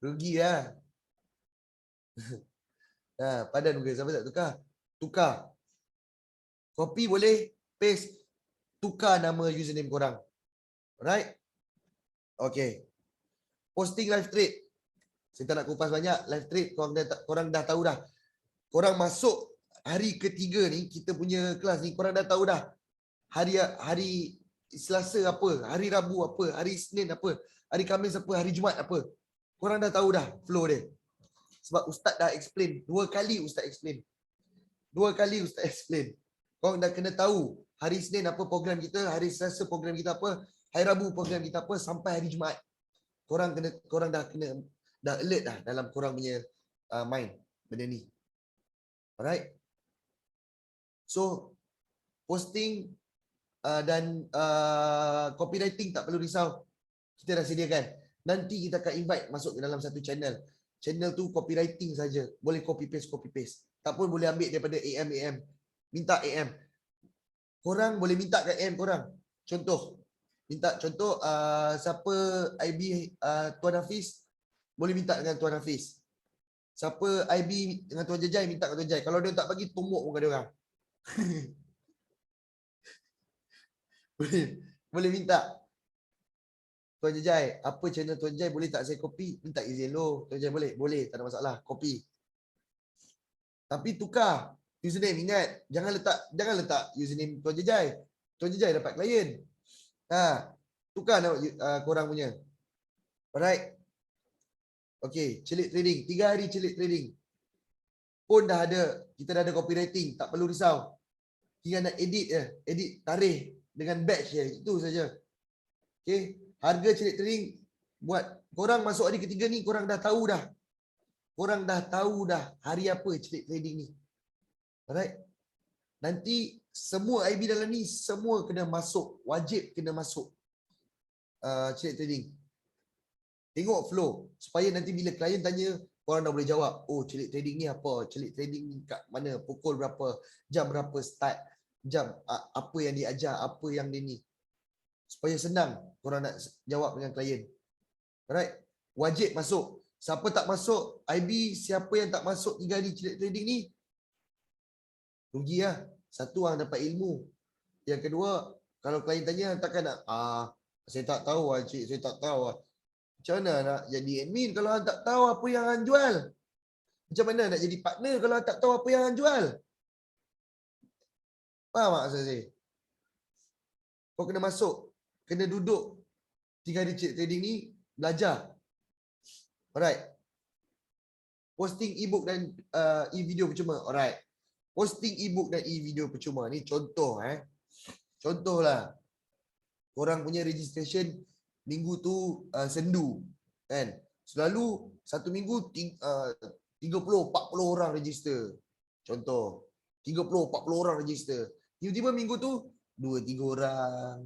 Rugi lah. Padan muka siapa tak tukar? Tukar. Copy boleh, paste, tukar nama username korang. Alright? Okay. Posting live trade. Saya tak nak kupas banyak. Live trade korang dah tahu dah. Korang masuk hari ketiga ni, kita punya kelas ni, korang dah tahu dah. Hari Selasa apa, hari Rabu apa, hari Isnin apa, hari Khamis apa, hari Jumaat apa. Korang dah tahu dah flow dia. Sebab Ustaz dah explain. 2 kali Ustaz explain. 2 kali Ustaz explain. Korang dah kena tahu hari Isnin apa program kita, hari Selasa program kita apa, hari Rabu program kita apa, sampai hari Jumaat. Korang dah alert dah dalam korang punya mind benda ni. Alright. So posting dan copywriting tak perlu risau. Kita dah sediakan. Nanti kita akan invite masuk ke dalam satu channel. Channel tu copywriting saja. Boleh copy paste. Tak pun boleh ambil daripada AM. Minta AM. Korang boleh minta kat AM korang. Contoh. Minta contoh siapa IB Tuan Hafiz, boleh minta dengan Tuan Hafiz. Siapa IB dengan Tuan Jajai, minta dengan Tuan Jajai. Kalau dia tak bagi, tumbuk muka dia orang. boleh minta. Tuan Jajai, apa channel Tuan Jajai boleh tak saya copy? Minta izin lo. Tuan Jajai boleh? Boleh, tak ada masalah. Copy. Tapi tukar username. Ingat, jangan letak username Tuan Jajai. Tuan Jajai dapat klien. Tukar korang punya. Alright. Okay, celik trading. 3 hari celik trading. Pun dah ada, kita dah ada copywriting. Tak perlu risau. Tinggal nak edit je. Edit tarikh dengan batch je. Itu saja. Okay. Harga celik trading buat. Korang masuk hari ketiga ni, korang dah tahu dah. Korang dah tahu dah hari apa celik trading ni. Alright. Nanti semua IB dalam ni, semua kena masuk. Wajib kena masuk. Celik trading. Tengok flow. Supaya nanti bila klien tanya, korang dah boleh jawab. Oh, celik trading ni apa? Celik trading ni kat mana? Pukul berapa? Jam berapa start? Jam apa yang diajar? Apa yang dia ni? Supaya senang korang nak jawab dengan klien. Alright. Wajib masuk. Siapa tak masuk, IB, siapa yang tak masuk 3 hari celik trading ni, rugi lah. Satu, orang dapat ilmu. Yang kedua, kalau klien tanya, takkan nak, saya tak tahu lah cik, saya tak tahu lah. Macam mana nak jadi admin kalau hang tak tahu apa yang hang jual? Macam mana nak jadi partner kalau hang tak tahu apa yang hang jual? Faham tak maksud saya? Kau kena masuk, kena duduk 3 hari cek trading ni, belajar. Alright. Posting ebook dan e-video percuma. Alright. Posting ebook dan e-video percuma ni contoh Contohlah. Korang punya registration minggu tu sendu kan. Selalu satu minggu 30-40 orang register. Contoh. 30-40 orang register. Tiba-tiba minggu tu 2-3 orang,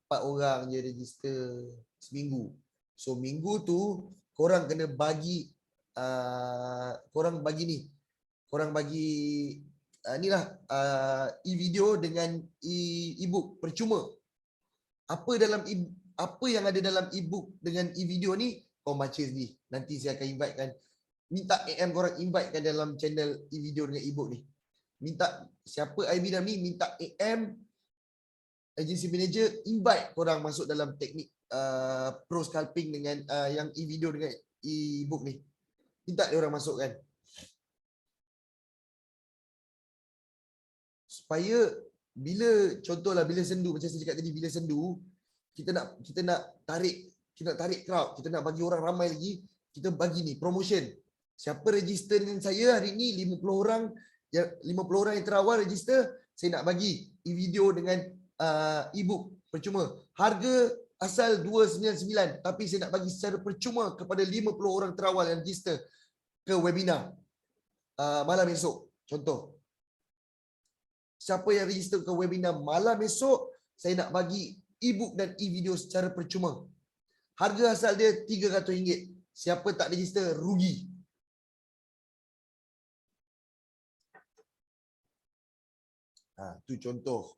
4 orang je register seminggu. So minggu tu korang kena bagi korang bagi inilah e-video dengan e-book percuma. Apa yang ada dalam e-book dengan e-video ni kau baca sendiri. Nanti saya akan invite kan. Minta AM korang invite kan dalam channel e-video dengan e-book ni. Minta siapa IB dah ni, minta AM agency manager invite korang masuk dalam teknik pro scalping dengan yang e-video dengan e-book ni. Minta dia orang masuk kan. Supaya bila contohlah bila sendu, macam saya cakap tadi, bila sendu kita nak tarik crowd, kita nak bagi orang ramai lagi, kita bagi ni promotion. Siapa register dengan saya hari ni 50 orang yang terawal register, saya nak bagi e-video dengan e-book percuma. Harga asal 299 tapi saya nak bagi secara percuma kepada 50 orang terawal yang register ke webinar malam esok. Contoh. Siapa yang register ke webinar malam esok, saya nak bagi e-book dan e-video secara percuma. Harga asal dia RM300. Siapa tak register rugi. Tu contoh.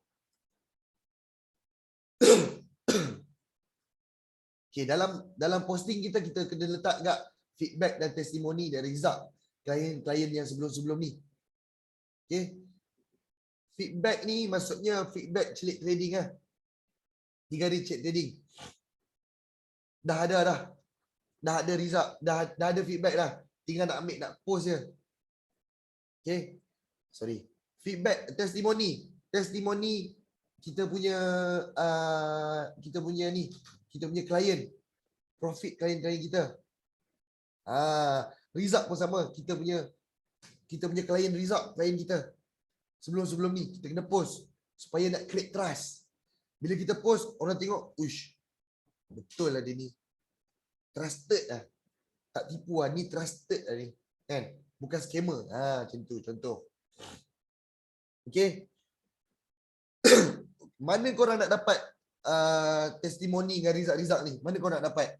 Okay, dalam posting kita kena letak gak feedback dan testimoni dari Rizak, klien yang sebelum-sebelum ni. Okay. Feedback ni maksudnya feedback celik trading 3 hari cek trading. Dah ada Rizak, dah ada feedback dah. Tinggal nak ambil, nak post je. Okay. Sorry. Feedback, testimoni kita punya klien, profit klien kita. Rizak pun sama, kita punya klien Rizak, klien kita. Sebelum ni kita kena post supaya nak create trust. Bila kita post, orang tengok, uish, betul lah dia ni. Trusted lah. Tak tipu lah, ni trusted lah ni. Kan? Bukan scammer. Macam tu contoh. Okay. Mana korang nak dapat testimoni dengan Rizak ni? Mana korang nak dapat?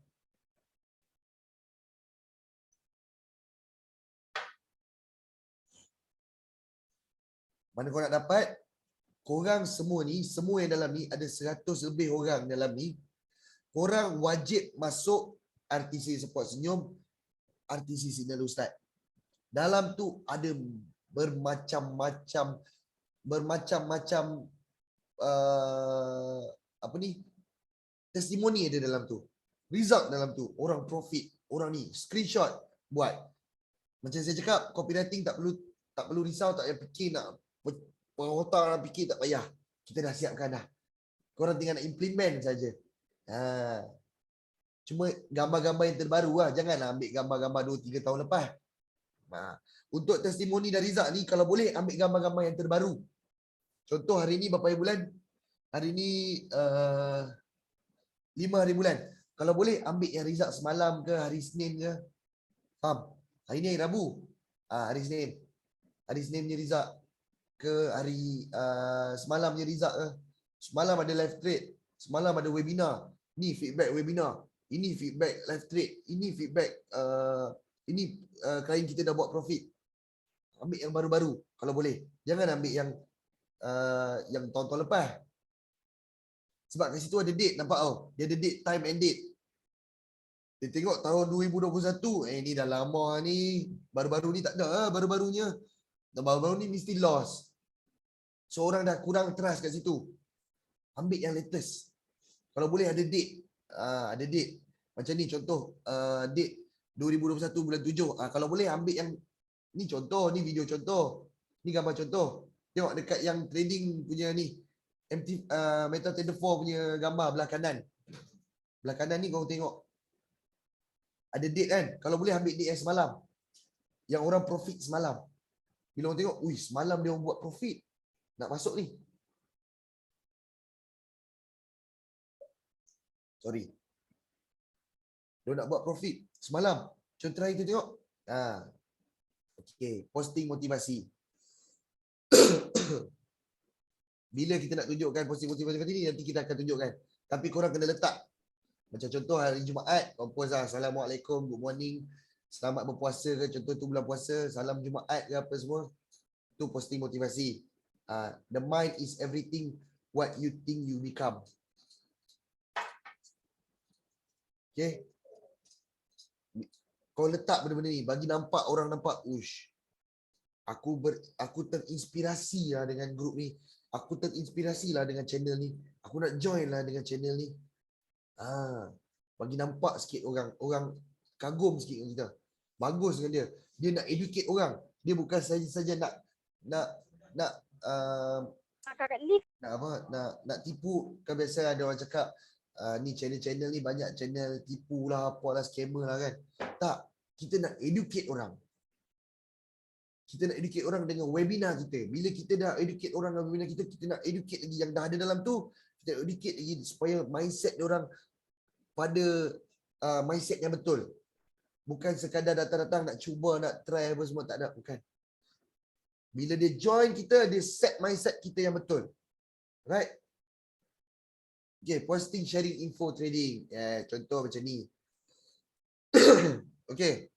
Mana korang nak dapat? Korang semua ni, semua yang dalam ni, ada 100 lebih orang dalam ni. Korang wajib masuk RTC Support Senyum, RTC Signal Ustaz. Dalam tu ada bermacam-macam testimoni ada dalam tu. Result dalam tu. Orang profit, orang ni screenshot buat. Macam saya cakap, copywriting tak perlu risau, tak payah fikir nak otak nak fikir, tak payah. Kita dah siapkan dah. Korang tinggal nak implement saja. Cuma gambar-gambar yang terbaru lah. Janganlah ambil gambar-gambar 2-3 tahun lepas. Untuk testimoni dari Rizak ni, kalau boleh ambil gambar-gambar yang terbaru. Contoh hari ni berapa hari bulan? Hari ni 5 hari bulan. Kalau boleh ambil yang Rizak semalam ke, hari Senin ke. Faham? Hari ni hari Rabu. Hari Senin. Hari Senin punya Rizak ke hari semalam punya Rizak ke. Semalam ada live trade. Semalam ada webinar. Ni feedback webinar. Ini feedback live trade. Ini feedback klien kita dah buat profit. Ambil yang baru-baru kalau boleh. Jangan ambil yang tahun-tahun lepas. Sebab kat situ ada date, nampak tau. Dia ada date, time and date. Dia tengok tahun 2021, ni dah lama ni. Baru-baru ni tak ada baru-barunya. Dan baru-baru ni mesti loss. So orang dah kurang trust kat situ. Ambil yang latest. Kalau boleh ada date. Ada date. Macam ni contoh, date 2021 bulan 7. Kalau boleh ambil yang ni contoh, ni video contoh. Ni gambar contoh. Tengok dekat yang trading punya ni. MetaTrader 4 punya gambar belah kanan. Belah kanan ni kau tengok. Ada date kan? Kalau boleh ambil date yang semalam. Yang orang profit semalam. Bila orang tengok, ui semalam dia orang buat profit. Nak masuk ni. Sorry. Dia nak buat profit semalam. Jom try kita tengok. Okay. Posting motivasi. Bila kita nak tunjukkan posting motivasi ni, nanti kita akan tunjukkan. Tapi korang kena letak. Macam contoh hari Jumaat, kau post lah, Assalamualaikum, good morning, selamat berpuasa ke, contoh tu bulan puasa, salam Jumaat ke apa semua. Tu posting motivasi. The mind is everything what you think you become. Okay. Kau letak benda-benda ni, bagi nampak orang nampak, ush. Aku terinspirasi lah dengan grup ni. Aku terinspirasi lah dengan channel ni. Aku nak join lah dengan channel ni. Bagi nampak sikit orang kagum sikit dengan kita. Bagus dengan dia. Dia nak educate orang. Dia bukan saja nak tipu. Kan biasa ada orang cakap ni channel ni banyak channel tipu lah, apalah, scammer lah kan. Tak, kita nak educate orang. Kita nak educate orang dengan webinar kita. Bila kita dah educate orang dengan webinar kita nak educate lagi yang dah ada dalam tu. Kita educate lagi supaya mindset dia orang pada mindset yang betul. Bukan sekadar datang-datang nak cuba, nak try apa semua, tak ada. Bukan. Bila dia join kita, dia set mindset kita yang betul. Right? Okay, posting, sharing info trading. Contoh macam ni. Okay.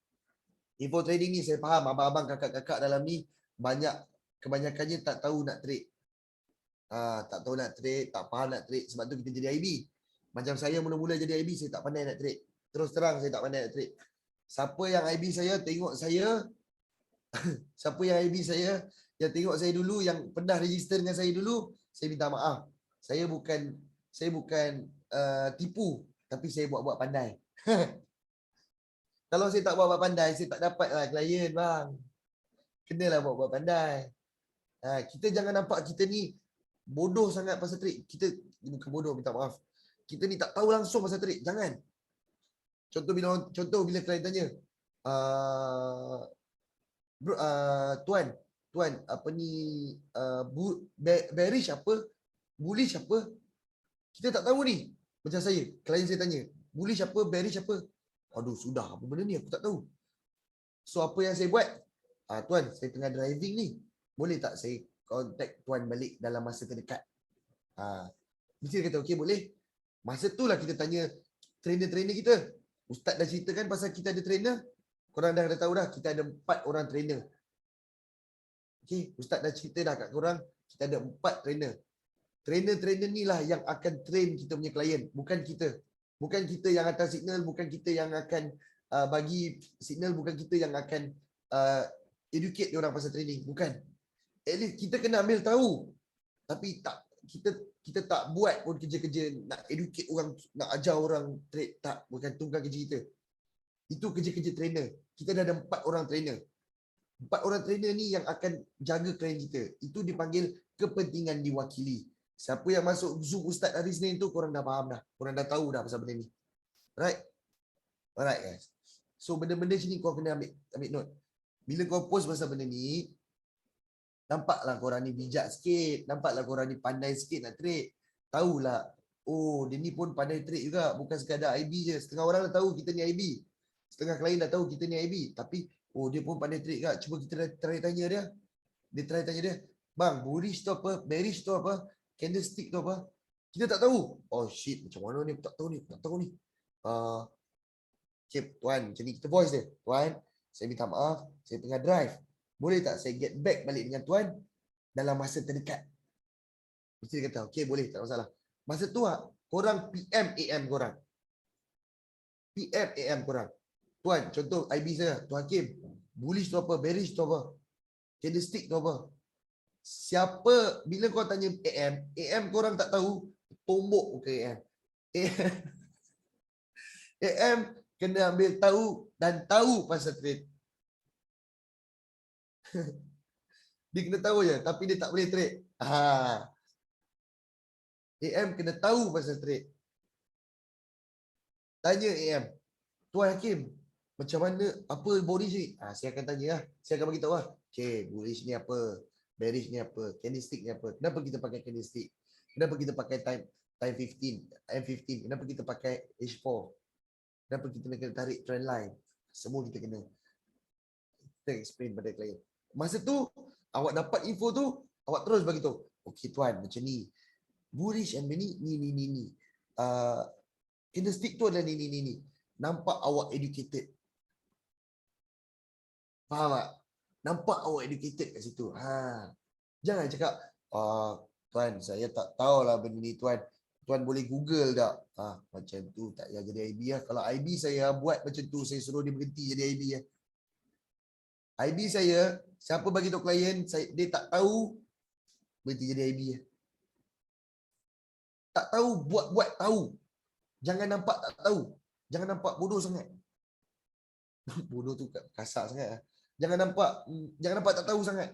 Info trading ni saya faham. Abang-abang, kakak-kakak dalam ni kebanyakannya tak tahu nak trade. Tak tahu nak trade, tak faham nak trade. Sebab tu kita jadi IB. Macam saya mula-mula jadi IB, saya tak pandai nak trade. Terus terang saya tak pandai nak trade. Siapa yang IB saya, tengok saya. Siapa yang IB saya, yang tengok saya dulu, yang pernah register dengan saya dulu, saya minta maaf. Saya bukan tipu, tapi saya buat-buat pandai. Kalau saya tak buat-buat pandai, saya tak dapat lah klien bang. Kenalah buat-buat pandai. Kita jangan nampak kita ni bodoh sangat pasal trade. Kita bukan bodoh, minta maaf. Kita ni tak tahu langsung pasal trade. Jangan. Contoh bila klien tanya, tuan, apa ni bearish apa? Bullish apa? Kita tak tahu ni. Macam saya, klien saya tanya, bullish apa, bearish apa? Aduh, sudah. Apa benda ni? Aku tak tahu. So, apa yang saya buat? Tuan, saya tengah driving ni. Boleh tak saya contact tuan balik dalam masa terdekat? Mesti dia kata, okey boleh. Masa tu lah kita tanya trainer-trainer kita. Ustaz dah ceritakan pasal kita ada trainer. Korang dah tahu dah, kita ada 4 orang trainer. Okey, Ustaz dah cerita dah kat korang, kita ada 4 trainer. Trainer-trainer ni lah yang akan train kita punya klien. Bukan kita. Bukan kita yang hantar signal, bukan kita yang akan bagi signal, bukan kita yang akan educate dia orang pasal trading. Bukan. At least kita kena ambil tahu. Tapi tak, kita tak buat pun kerja-kerja nak educate orang, nak ajar orang trade. Tak, bukan kerja kita. Itu kerja-kerja trainer. Kita dah ada 4 orang trainer. 4 orang trainer ni yang akan jaga klien kita. Itu dipanggil kepentingan diwakili. Siapa yang masuk Zoom Ustaz hari Senin tu, korang dah faham dah. Korang dah tahu dah pasal benda ni. Right? Alright guys. So benda-benda sini kau kena ambil note. Bila kau post pasal benda ni, nampaklah korang ni bijak sikit. Nampaklah korang ni pandai sikit nak trade. Tahulah, oh dia ni pun pandai trade juga. Bukan sekadar IB je. Setengah orang dah tahu kita ni IB. Setengah klien dah tahu kita ni IB. Tapi, oh dia pun pandai trade juga. Cuba kita try tanya dia. Dia try tanya dia. Bang, bullish tu apa? Bearish tu apa? Candlestick tu apa? Kita tak tahu. Oh shit, macam mana ni? Tak tahu ni. Okay, tuan, jadi kita voice dia. Tuan, saya minta maaf, saya tengah drive. Boleh tak saya get back balik dengan tuan dalam masa terdekat? Mesti dia kata, okay boleh, tak masalah. Masa tu korang PM AM korang. PM AM korang. Tuan, contoh IB saya, Tuan Hakim, bullish tu apa? Bearish tu apa? Candlestick tu apa? Siapa, bila kau tanya AM korang tak tahu, tombok ke AM. AM kena ambil tahu dan tahu pasal trade. Dia kena tahu je, tapi dia tak boleh trade. AM kena tahu pasal trade. Tanya AM, Tuan Hakim, macam mana, apa bullish ni? Saya akan tanya lah. Saya akan bagi tahu lah. Okay, bullish ni apa? Bearish ni apa? Candlestick ni apa? Kenapa kita pakai candlestick? Kenapa kita pakai time 15, M15? Kenapa kita pakai H4? Kenapa kita kena tarik trend line? Semua kita kena. Kita explain pada klien. Masa tu, awak dapat info tu, awak terus bagi tahu. Okay tuan, macam ni. Bullish and ni. Candlestick tu adalah ni. Nampak awak educated. Faham tak? Nampak awak educated kat situ. Jangan cakap, tuan, saya tak tahulah benda ni tuan. Tuan boleh Google tak? Macam tu tak payah jadi IB lah. Kalau IB saya buat macam tu, saya suruh dia berhenti jadi IB lah. IB saya, siapa bagi tahu klien, dia tak tahu, berhenti jadi IB lah. Tak tahu, buat tahu. Jangan nampak tak tahu. Jangan nampak bodoh sangat. Bodoh tu kasar sangat lah. Jangan nampak tak tahu sangat.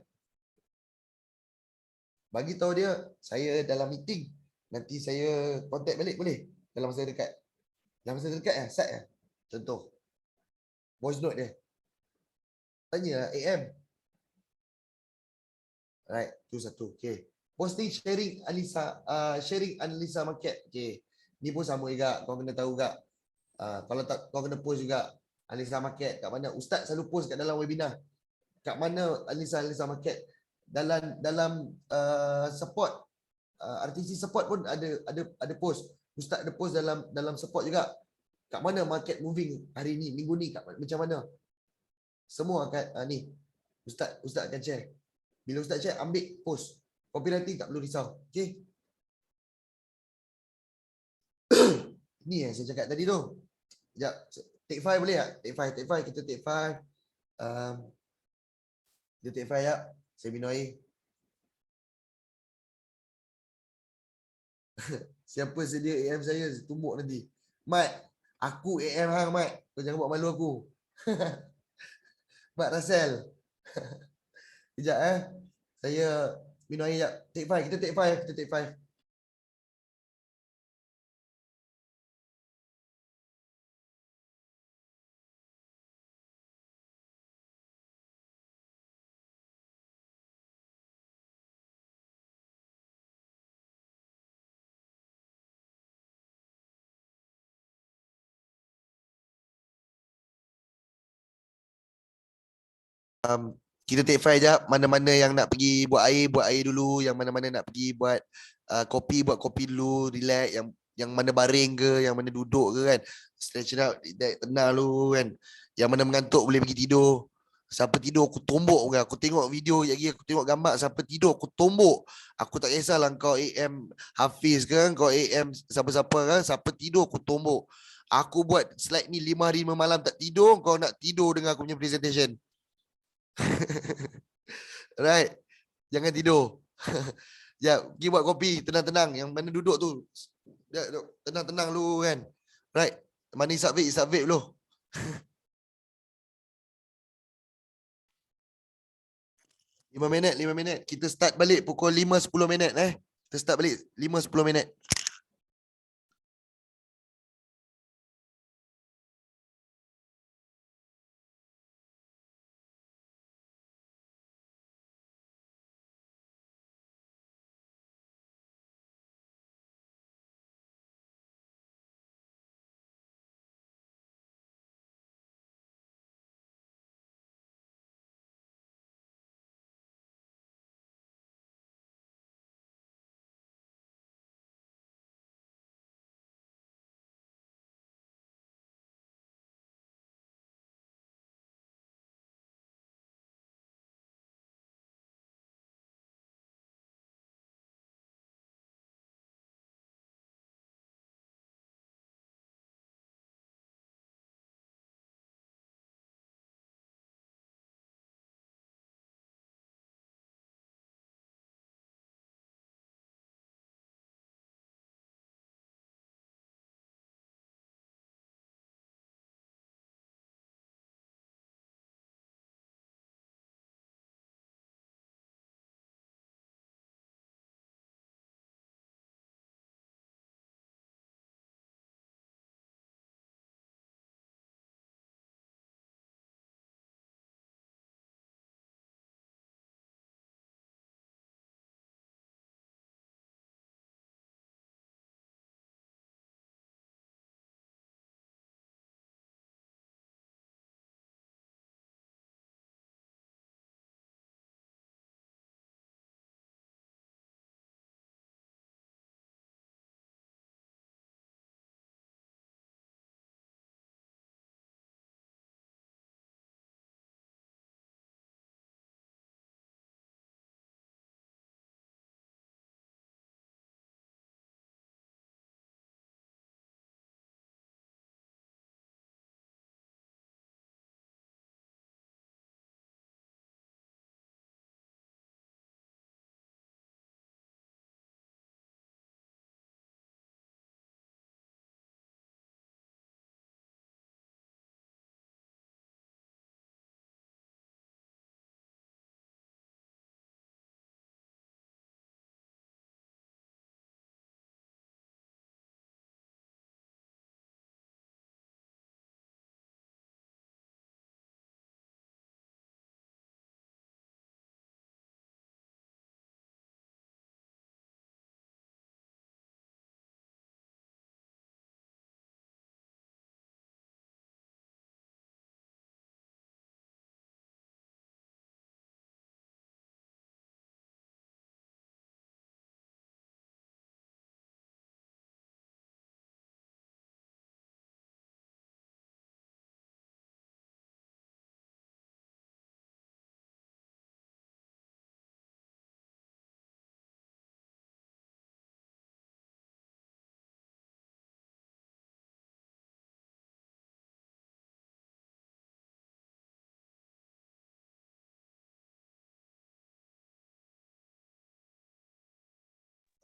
Bagi tahu dia, saya dalam meeting. Nanti saya contact balik boleh? Dalam masa dekat. Dalam masa dekat set ya. Contoh. Voice note dia. Tanya AM. Right, tu satu. Okay. Posting sharing analisa market. Okay. Ni pun sama juga. Kau kena tahu juga. Kalau tak, kau kena post juga analisa market. Kat mana? Ustaz selalu post kat dalam webinar. Kat mana analisa market? Dalam support. RTC support pun ada post. Ustaz ada post dalam support juga. Kat mana market moving hari ni, minggu ni, macam mana? Semua akan ni. Ustaz akan share. Bila Ustaz share, ambil post. Copywriting tak perlu risau. Okay. Ni yang saya cakap tadi tu. Sekejap. Take 5 boleh tak? Take 5. Kita take 5. Kita take 5 ya. Saya minum air. Siapa sedia AM saya, tumbuk nanti. Mat, aku AM hang Mat. Kau jangan buat malu aku. Mat Rasel. Sekejap Saya minum air sekejap. Take 5. Kita take 5. Kita take 5. Kita take 5 jap. Mana-mana yang nak pergi buat air dulu. Yang mana-mana nak pergi buat kopi, buat kopi dulu. Relax. Yang mana baring ke, yang mana duduk ke kan. Stretch out, tenang dulu kan. Yang mana mengantuk boleh pergi tidur. Siapa tidur aku tombok kan. Aku tengok video lagi, aku tengok gambar. Siapa tidur aku tombok. Aku tak kisahlah kau AM Hafiz kan, kau AM siapa-siapa kan. Siapa tidur aku tombok. Aku buat slide ni 5 hari 5 malam tak tidur. Kau nak tidur dengan aku punya presentation. Right. Jangan tidur. Ya, pergi buat kopi, tenang-tenang. Yang mana duduk tu. Tenang-tenang lu kan. Right. Mana isap vape dulu. 5 minit. Kita start balik pukul 5-10 minit Kita start balik 5-10 minit.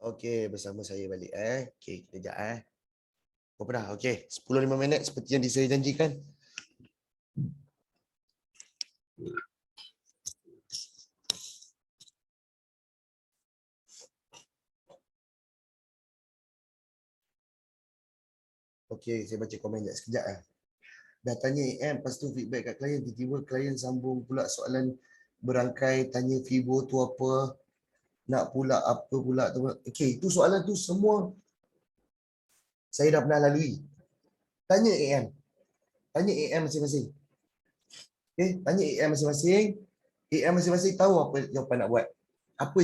Okey, bersama saya balik Okey, kejap Berapa dah? Okey, 10-5 minit seperti yang saya janjikan. Okey, saya baca komen sekejap Dah tanya AM, lepas tu feedback kat klien, tiba-tiba klien sambung pula soalan berangkai, tanya Fibo tu apa, nak pula apa pula tu. Okey, itu soalan tu semua saya dah pernah lalui. Tanya AM. Tanya AM masing-masing. Okey, tanya AM masing-masing. AM masing-masing tahu apa jawapan nak buat. Apa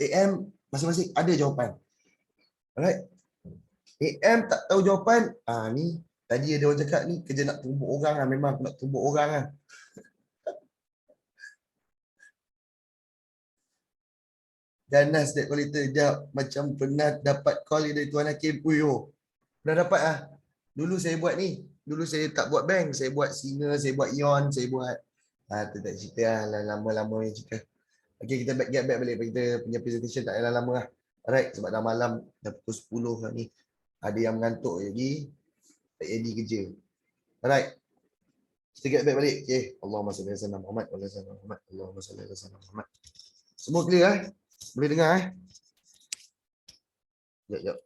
AM masing-masing ada jawapan. Alright. AM tak tahu jawapan, ni tadi ada orang cakap ni kerja nak tumbuk orang memang aku nak tumbuk orang Ganas debt collector jap macam pernah dapat call dari Tuan Hakim. Pernah dapat Dulu saya buat ni. Dulu saya tak buat bank, saya buat Singa, saya buat Ion, saya buat tu tak cerita lama-lama ni cerita. Okey, kita get back balik kita punya presentation tak payah lama Alright, sebab dah malam dah pukul 10 ni. Ada yang mengantuk lagi. Tak jadi kerja. Alright. Kita get back balik. Okey, Allahumma salli ala sayyidina Muhammad wa ala sayyidina Muhammad. Allahumma salli ala sayyidina Muhammad. Semua clear Boleh dengar Jap.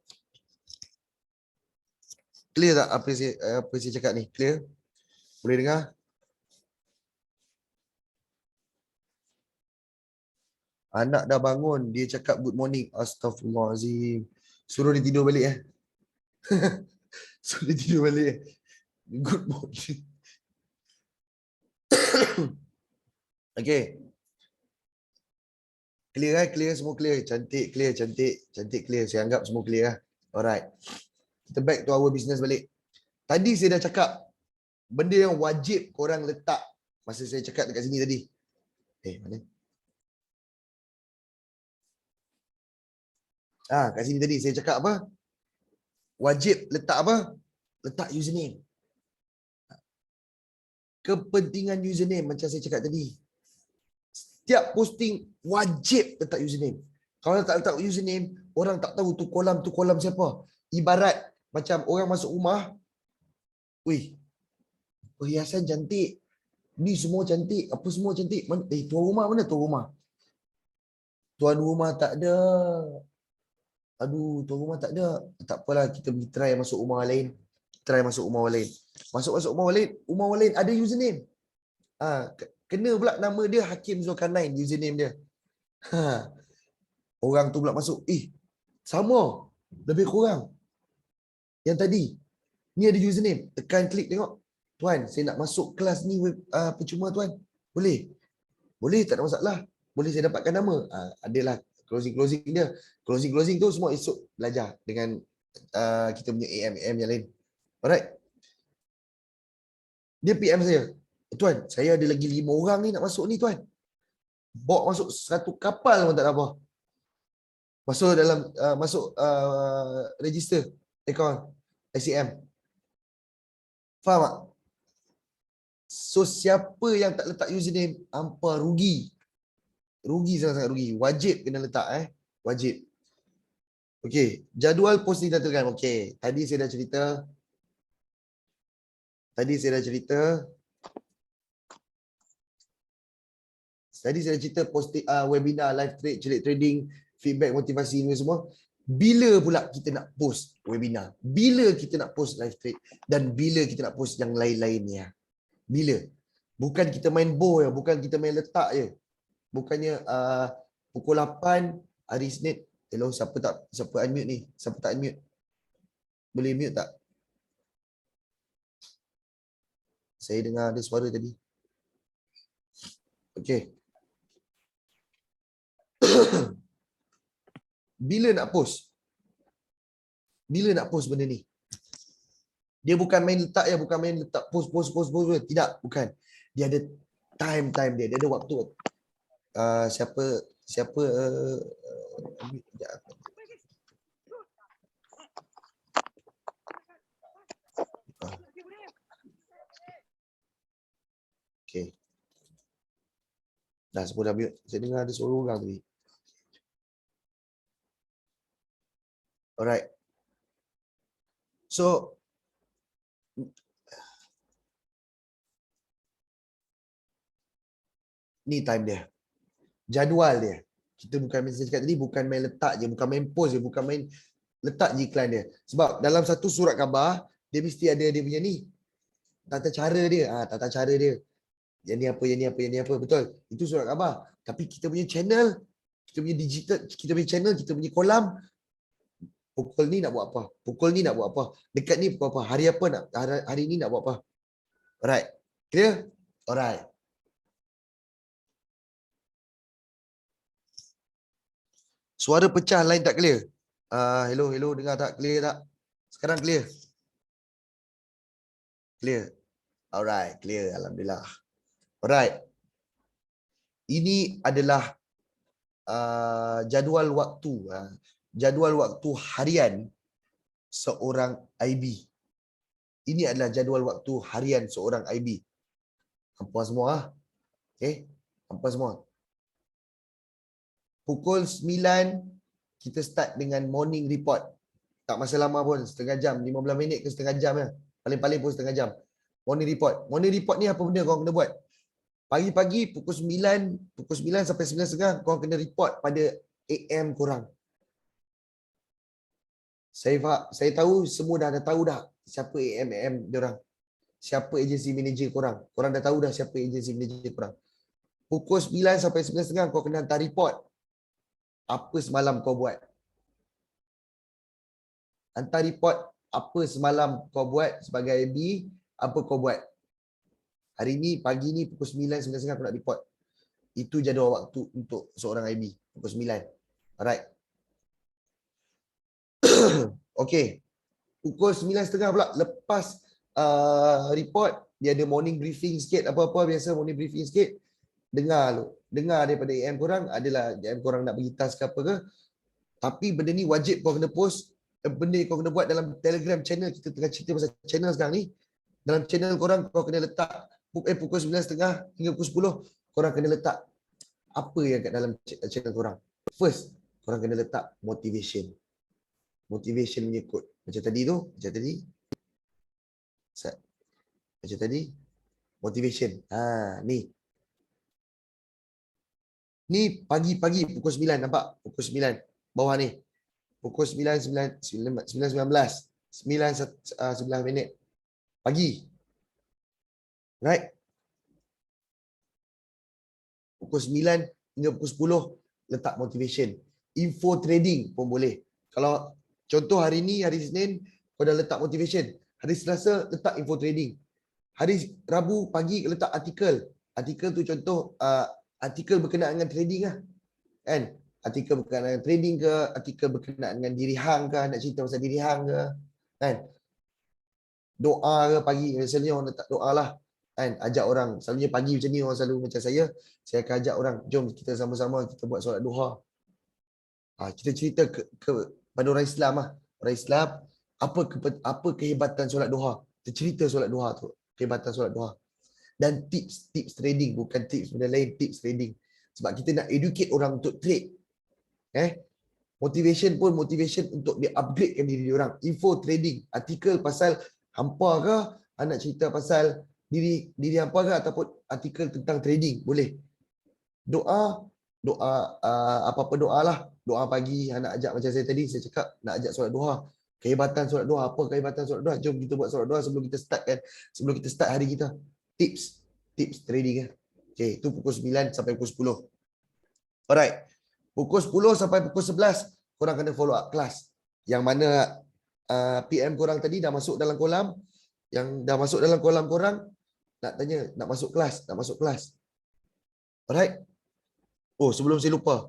Clear tak apa saya cakap ni? Clear? Boleh dengar? Anak dah bangun, dia cakap good morning. Astaghfirullahalazim. Suruh dia tidur balik Suruh dia tidur balik Good morning. Okay. Clear clear semua clear. Cantik clear, cantik clear. Saya anggap semua clear Alright. Kita back to our business balik. Tadi saya dah cakap benda yang wajib korang letak masa saya cakap dekat sini tadi. Mana? Kat sini tadi saya cakap apa? Wajib letak apa? Letak username. Kepentingan username macam saya cakap tadi. Setiap posting wajib letak username. Kalau tak letak username, orang tak tahu tu kolam siapa. Ibarat macam orang masuk rumah, wih, perhiasan cantik. Ni semua cantik, apa semua cantik. Tuan rumah mana tuan rumah? Tuan rumah tak ada. Aduh, tuan rumah tak ada. Tak apalah, kita pergi try masuk rumah lain. Try masuk rumah lain. Masuk rumah lain ada username. Kena pula nama dia Hakim Zulkarnain, username dia. Orang tu pula masuk. Sama. Lebih kurang. Yang tadi. Ni ada username. Tekan klik tengok. Tuan, saya nak masuk kelas ni percuma tuan. Boleh? Boleh, tak ada masalah. Boleh saya dapatkan nama? Adalah closing dia. Closing tu semua esok belajar dengan kita punya AM yang lain. Alright. Dia PM saya. Tuan, saya ada lagi 5 orang ni nak masuk ni tuan. Bawa masuk satu kapal pun tak ada apa. Masuk dalam register account ICM. Faham tak? So siapa yang tak letak username, hampa rugi. Rugi sangat-sangat rugi. Wajib kena letak Wajib. Okey, jadual post ditentukan. Okey, tadi saya dah cerita. Tadi saya dah cerita posting webinar, live trade, trade trading, feedback, motivasi ni semua. Bila pula kita nak post webinar? Bila kita nak post live trade? Dan bila kita nak post yang lain-lainnya? Bila? Bukan kita main bow ya, bukan kita main letak je. Bukannya pukul 8 hari Isnin. Hello, siapa unmute ni? Siapa tak unmute? Boleh mute tak? Saya dengar ada suara tadi. Okey. Bila nak post? Bila nak post benda ni? Dia bukan main letak ya, bukan main letak post. Tidak, bukan. Dia ada time dia. Dia ada waktu. Siapa okey. Dah semua dah mute. Saya dengar ada suara orang tadi. Alright. So ni time dia. Jadual dia. Kita bukan main cakap tadi, bukan main letak je, bukan main post je, bukan main letak je iklan dia. Sebab dalam satu surat khabar, dia mesti ada dia punya ni. Tata cara dia. Tata cara dia. Yang ni apa, yang ni apa, yang ni apa. Betul. Itu surat khabar. Tapi kita punya channel, kita punya digital, kita punya channel, kita punya kolam, pukul ni nak buat apa? Pukul ni nak buat apa? Dekat ni pukul apa? Hari apa nak, hari ni nak buat apa? Alright. Clear? Alright. Suara pecah, line tak clear. Hello, dengar tak? Clear tak? Sekarang clear? Clear? Alright, clear. Alhamdulillah. Alright. Ini adalah jadual waktu. Jadual waktu harian seorang IB. Ini adalah jadual waktu harian seorang IB. Hampa semua. Okay? Hampa semua. Pukul 9 kita start dengan morning report. Tak masa lama pun, setengah jam, 15 minit ke setengah jam ya. Paling-paling pun setengah jam. Morning report. Morning report ni apa benda korang kena buat? Pagi-pagi pukul 9 sampai 9.30 korang kena report pada AM korang. Saya tahu semua dah tahu dah siapa AM diorang. Siapa agensi manager korang. Korang dah tahu dah siapa agensi manager korang. Pukul 9 sampai 9.30 kau kena hantar report. Apa semalam kau buat? Hantar report apa semalam kau buat sebagai IB, apa kau buat. Hari ni, pagi ni pukul 9, 9.30 aku nak report. Itu jadual waktu untuk seorang IB. Pukul 9. Alright. Okay. Pukul 9.30 pula. Lepas report, dia ada morning briefing sikit. Apa-apa biasa morning briefing sikit. Dengar daripada AM korang. Adalah AM korang nak bagi task ke apa ke. Tapi benda ni wajib kau kena post. Benda kau kena buat dalam Telegram channel. Kita tengah cerita pasal channel sekarang ni. Dalam channel korang kau kena letak pukul 9.30 hingga pukul 10 korang kena letak apa yang kat dalam channel korang. First, korang kena letak motivation. Motivation punya code. Macam tadi tu, macam tadi motivation. Ni. Ni pagi-pagi pukul 9 nampak? Pukul 9 bawah ni. Pukul 9.19 9:11 minit pagi. Right? Pukul 9 hingga pukul 10 letak motivation. Info trading pun boleh. Kalau contoh hari ni, hari Isnin, kau dah letak motivation. Hari Selasa letak info trading. Hari Rabu pagi letak artikel. Artikel tu contoh artikel berkenaan dengan trading lah. Kan? Artikel berkenaan dengan trading ke, artikel berkenaan dengan diri hang ke, nak cerita pasal diri hang ke. Kan? Doa ke pagi, misalnya orang letak doa lah. Kan? Ajak orang, selalunya pagi macam ni orang selalu macam saya akan ajak orang, jom kita sama-sama kita buat solat duha. Kita cerita pada orang Islam lah. Orang Islam, apa kehebatan solat duha. Kita cerita solat duha tu, kehebatan solat duha. Dan tips trading, bukan tips benda lain, tips trading. Sebab kita nak educate orang untuk trade. Motivation pun motivation untuk dia upgradekan diri orang. Info trading, artikel pasal hampa ke, nak cerita pasal diri hampa ke, ataupun artikel tentang trading, boleh. Doa apa-apa doa lah. Doa pagi, nak ajak macam saya tadi, saya cakap nak ajak solat duha. Kehebatan solat duha, apa kehebatan solat duha? Jom kita buat solat duha sebelum kita start kan. Sebelum kita start hari kita. Tips trading kan. Okay, itu pukul 9 sampai pukul 10. Alright. Pukul 10 sampai pukul 11, korang kena follow up kelas. Yang mana PM korang tadi dah masuk dalam kolam. Yang dah masuk dalam kolam korang, nak tanya, nak masuk kelas. Alright. Oh, sebelum saya lupa.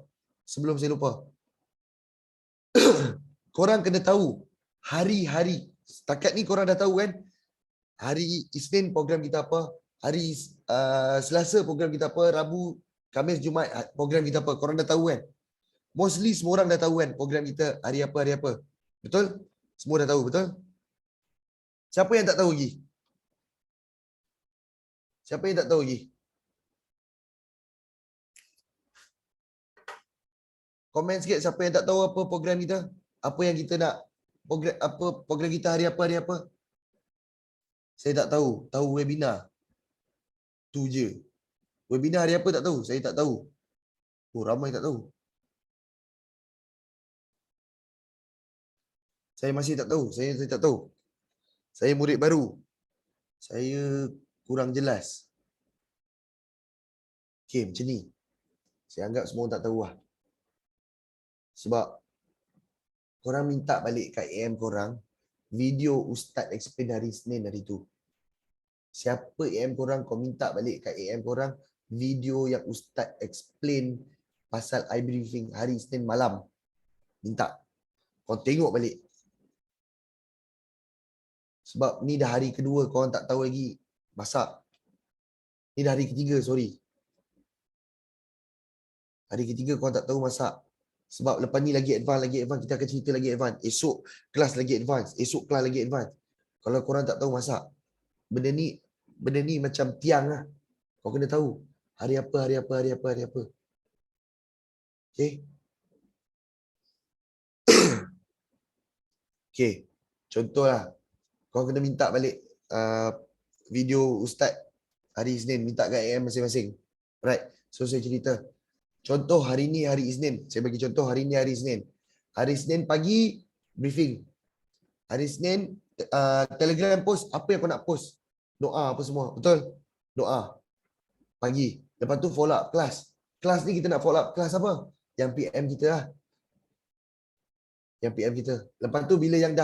Korang kena tahu hari-hari. Setakat ni korang dah tahu kan? Hari Isnin program kita apa? Hari Selasa program kita apa? Rabu, Khamis, Jumaat program kita apa? Korang dah tahu kan? Mostly semua orang dah tahu kan program kita hari apa. Betul? Semua dah tahu, betul? Siapa yang tak tahu lagi? Komen sikit siapa yang tak tahu apa program kita. Apa yang kita nak, program kita hari apa? Saya tak tahu. Tahu webinar. Tu je. Webinar hari apa tak tahu. Saya tak tahu. Oh, ramai tak tahu. Saya masih tak tahu. Saya tak tahu. Saya murid baru. Saya kurang jelas. Okay, macam ni. Saya anggap semua orang tak tahu lah. Sebab korang minta balik kat AM korang video Ustaz explain hari Isnin hari tu. Siapa AM korang, kau minta balik kat AM korang video yang Ustaz explain pasal iBriefing hari Isnin malam. Minta. Kau tengok balik. Sebab ni dah hari kedua korang tak tahu lagi masak. Ni dah hari ketiga, sorry. Hari ketiga korang tak tahu masak. Sebab lepas ni lagi advance, kita akan cerita lagi advance. Esok kelas lagi advance, esok kelas lagi advance. Kalau korang tak tahu masak, benda ni macam tiang lah. Kau kena tahu hari apa. Okay. Okay. Contohlah, kau kena minta balik video Ustaz hari Isnin, minta kat AM masing-masing. Right. So saya cerita. Contoh hari ni hari Isnin. Saya bagi contoh hari ni hari Isnin. Hari Isnin pagi briefing. Hari Isnin Telegram post apa yang kau nak post. Doa apa semua. Betul? Doa. Pagi. Lepas tu follow up kelas. Kelas ni kita nak follow up kelas apa? Yang PM kita lah. Yang PM kita. Lepas tu bila yang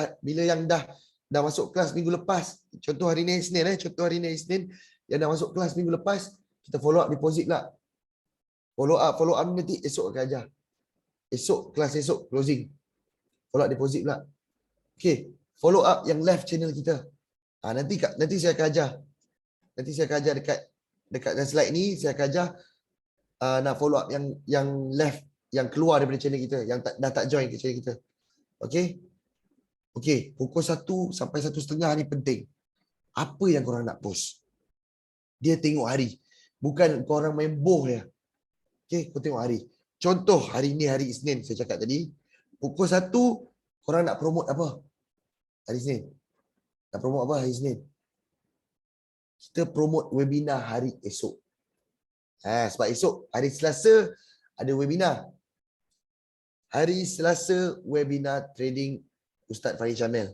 dah masuk kelas minggu lepas. Contoh hari ni Isnin Contoh hari ni Isnin yang dah masuk kelas minggu lepas, kita follow up deposit lah. Follow up nanti esok akan ajar. Esok kelas esok closing. Follow up deposit pula. Okay. Follow up yang left channel kita. Nanti saya akan ajar. Nanti saya akan ajar dekat slide ni, saya akan ajar nak follow up yang left, yang keluar daripada channel kita, yang dah tak join ke channel kita. Okay. Okay. Pukul 1 sampai 1:30 ni penting. Apa yang korang nak post? Dia tengok hari. Bukan korang main boh dia. Okay, kau tengok hari. Contoh hari ni hari Isnin saya cakap tadi. Pukul 1 korang nak promote apa? Hari Isnin. Nak promote apa hari Isnin? Kita promote webinar hari esok. Sebab esok hari Selasa ada webinar. Hari Selasa webinar trading Ustaz Farid Syamil.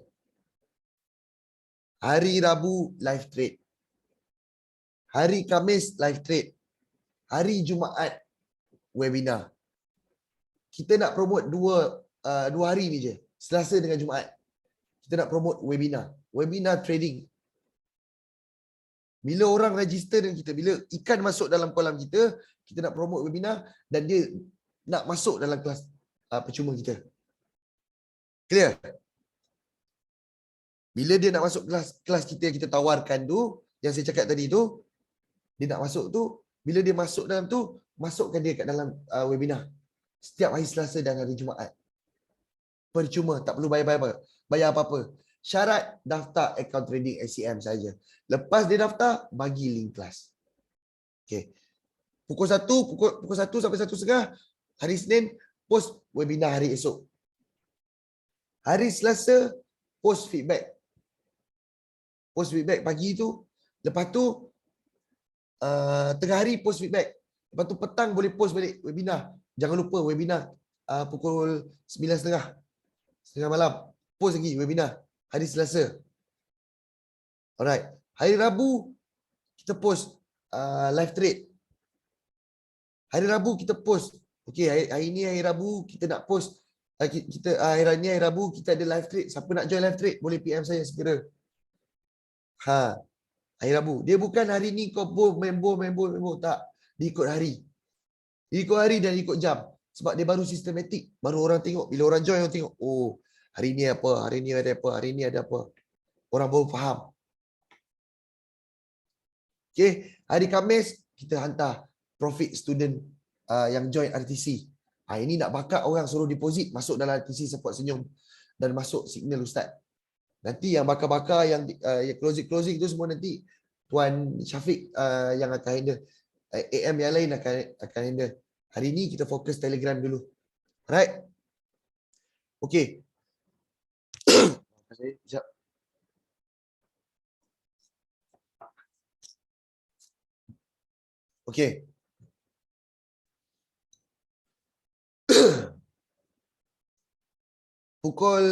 Hari Rabu live trade. Hari Khamis live trade. Hari Jumaat webinar. Kita nak promote dua hari ni je. Selasa dengan Jumaat. Kita nak promote webinar. Webinar trading. Bila orang register dengan kita, bila ikan masuk dalam kolam kita, kita nak promote webinar dan dia nak masuk dalam kelas percuma kita. Clear? Bila dia nak masuk kelas kita yang kita tawarkan tu, yang saya cakap tadi tu, dia nak masuk tu, bila dia masuk dalam tu, masukkan dia kat dalam webinar. Setiap hari Selasa dan hari Jumaat. Percuma, tak perlu bayar apa-apa. Syarat daftar account trading SCM saja. Lepas dia daftar, bagi link kelas. Okay. Pukul 1 sampai 1:30 hari Isnin post webinar hari esok. Hari Selasa post feedback. Post feedback pagi tu. Lepas tu tengah hari post feedback. Lepas tu petang boleh post balik webinar. Jangan lupa webinar pukul 9:30. Setengah malam. Post lagi webinar. Hari Selasa. Alright. Hari Rabu, kita post live trade. Hari Rabu kita post. Okay, hari ni hari Rabu kita nak post. Hari ni hari Rabu kita ada live trade. Siapa nak join live trade, boleh PM saya segera. Hari Rabu. Dia bukan hari ni kau main bowl. Tak. Dia ikut hari. Dia ikut hari dan ikut jam. Sebab dia baru sistematik. Baru orang tengok. Bila orang join, orang tengok. Oh, hari ni apa? Hari ni ada apa? Hari ni ada apa? Orang baru faham. Okay. Hari Khamis, kita hantar profit student yang join RTC. Ini nak bakat orang suruh deposit. Masuk dalam RTC support senyum. Dan masuk signal Ustaz. Nanti yang bakar-bakar, yang closing tu semua nanti Tuan Syafiq yang akan handle. AM yang lain akan handle. Hari ni kita fokus Telegram dulu. Alright. Okay. Sekejap. Okey. Pukul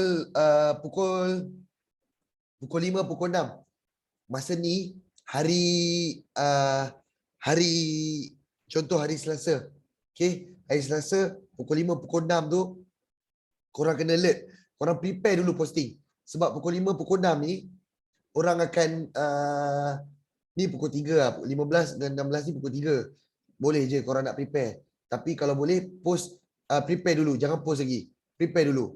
pukul 5, pukul 6. Masa ni hari contoh hari Selasa. Okey, hari Selasa pukul 5, pukul 6 tu korang kena alert. Korang prepare dulu posting. Sebab pukul 5, pukul 6 ni orang akan ni pukul 3 lah. 15 dan 16 ni pukul 3. Boleh je korang nak prepare. Tapi kalau boleh post prepare dulu. Jangan post lagi. Prepare dulu.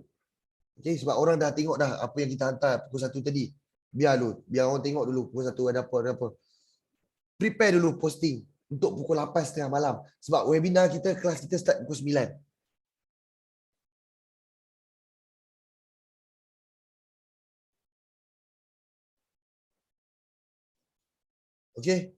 Okay, sebab orang dah tengok dah apa yang kita hantar pukul 1 tadi. Biar dulu. Biar orang tengok dulu pukul 1 ada apa. Prepare dulu posting untuk pukul 8.30 malam. Sebab webinar kita, kelas kita start pukul 9. Okay.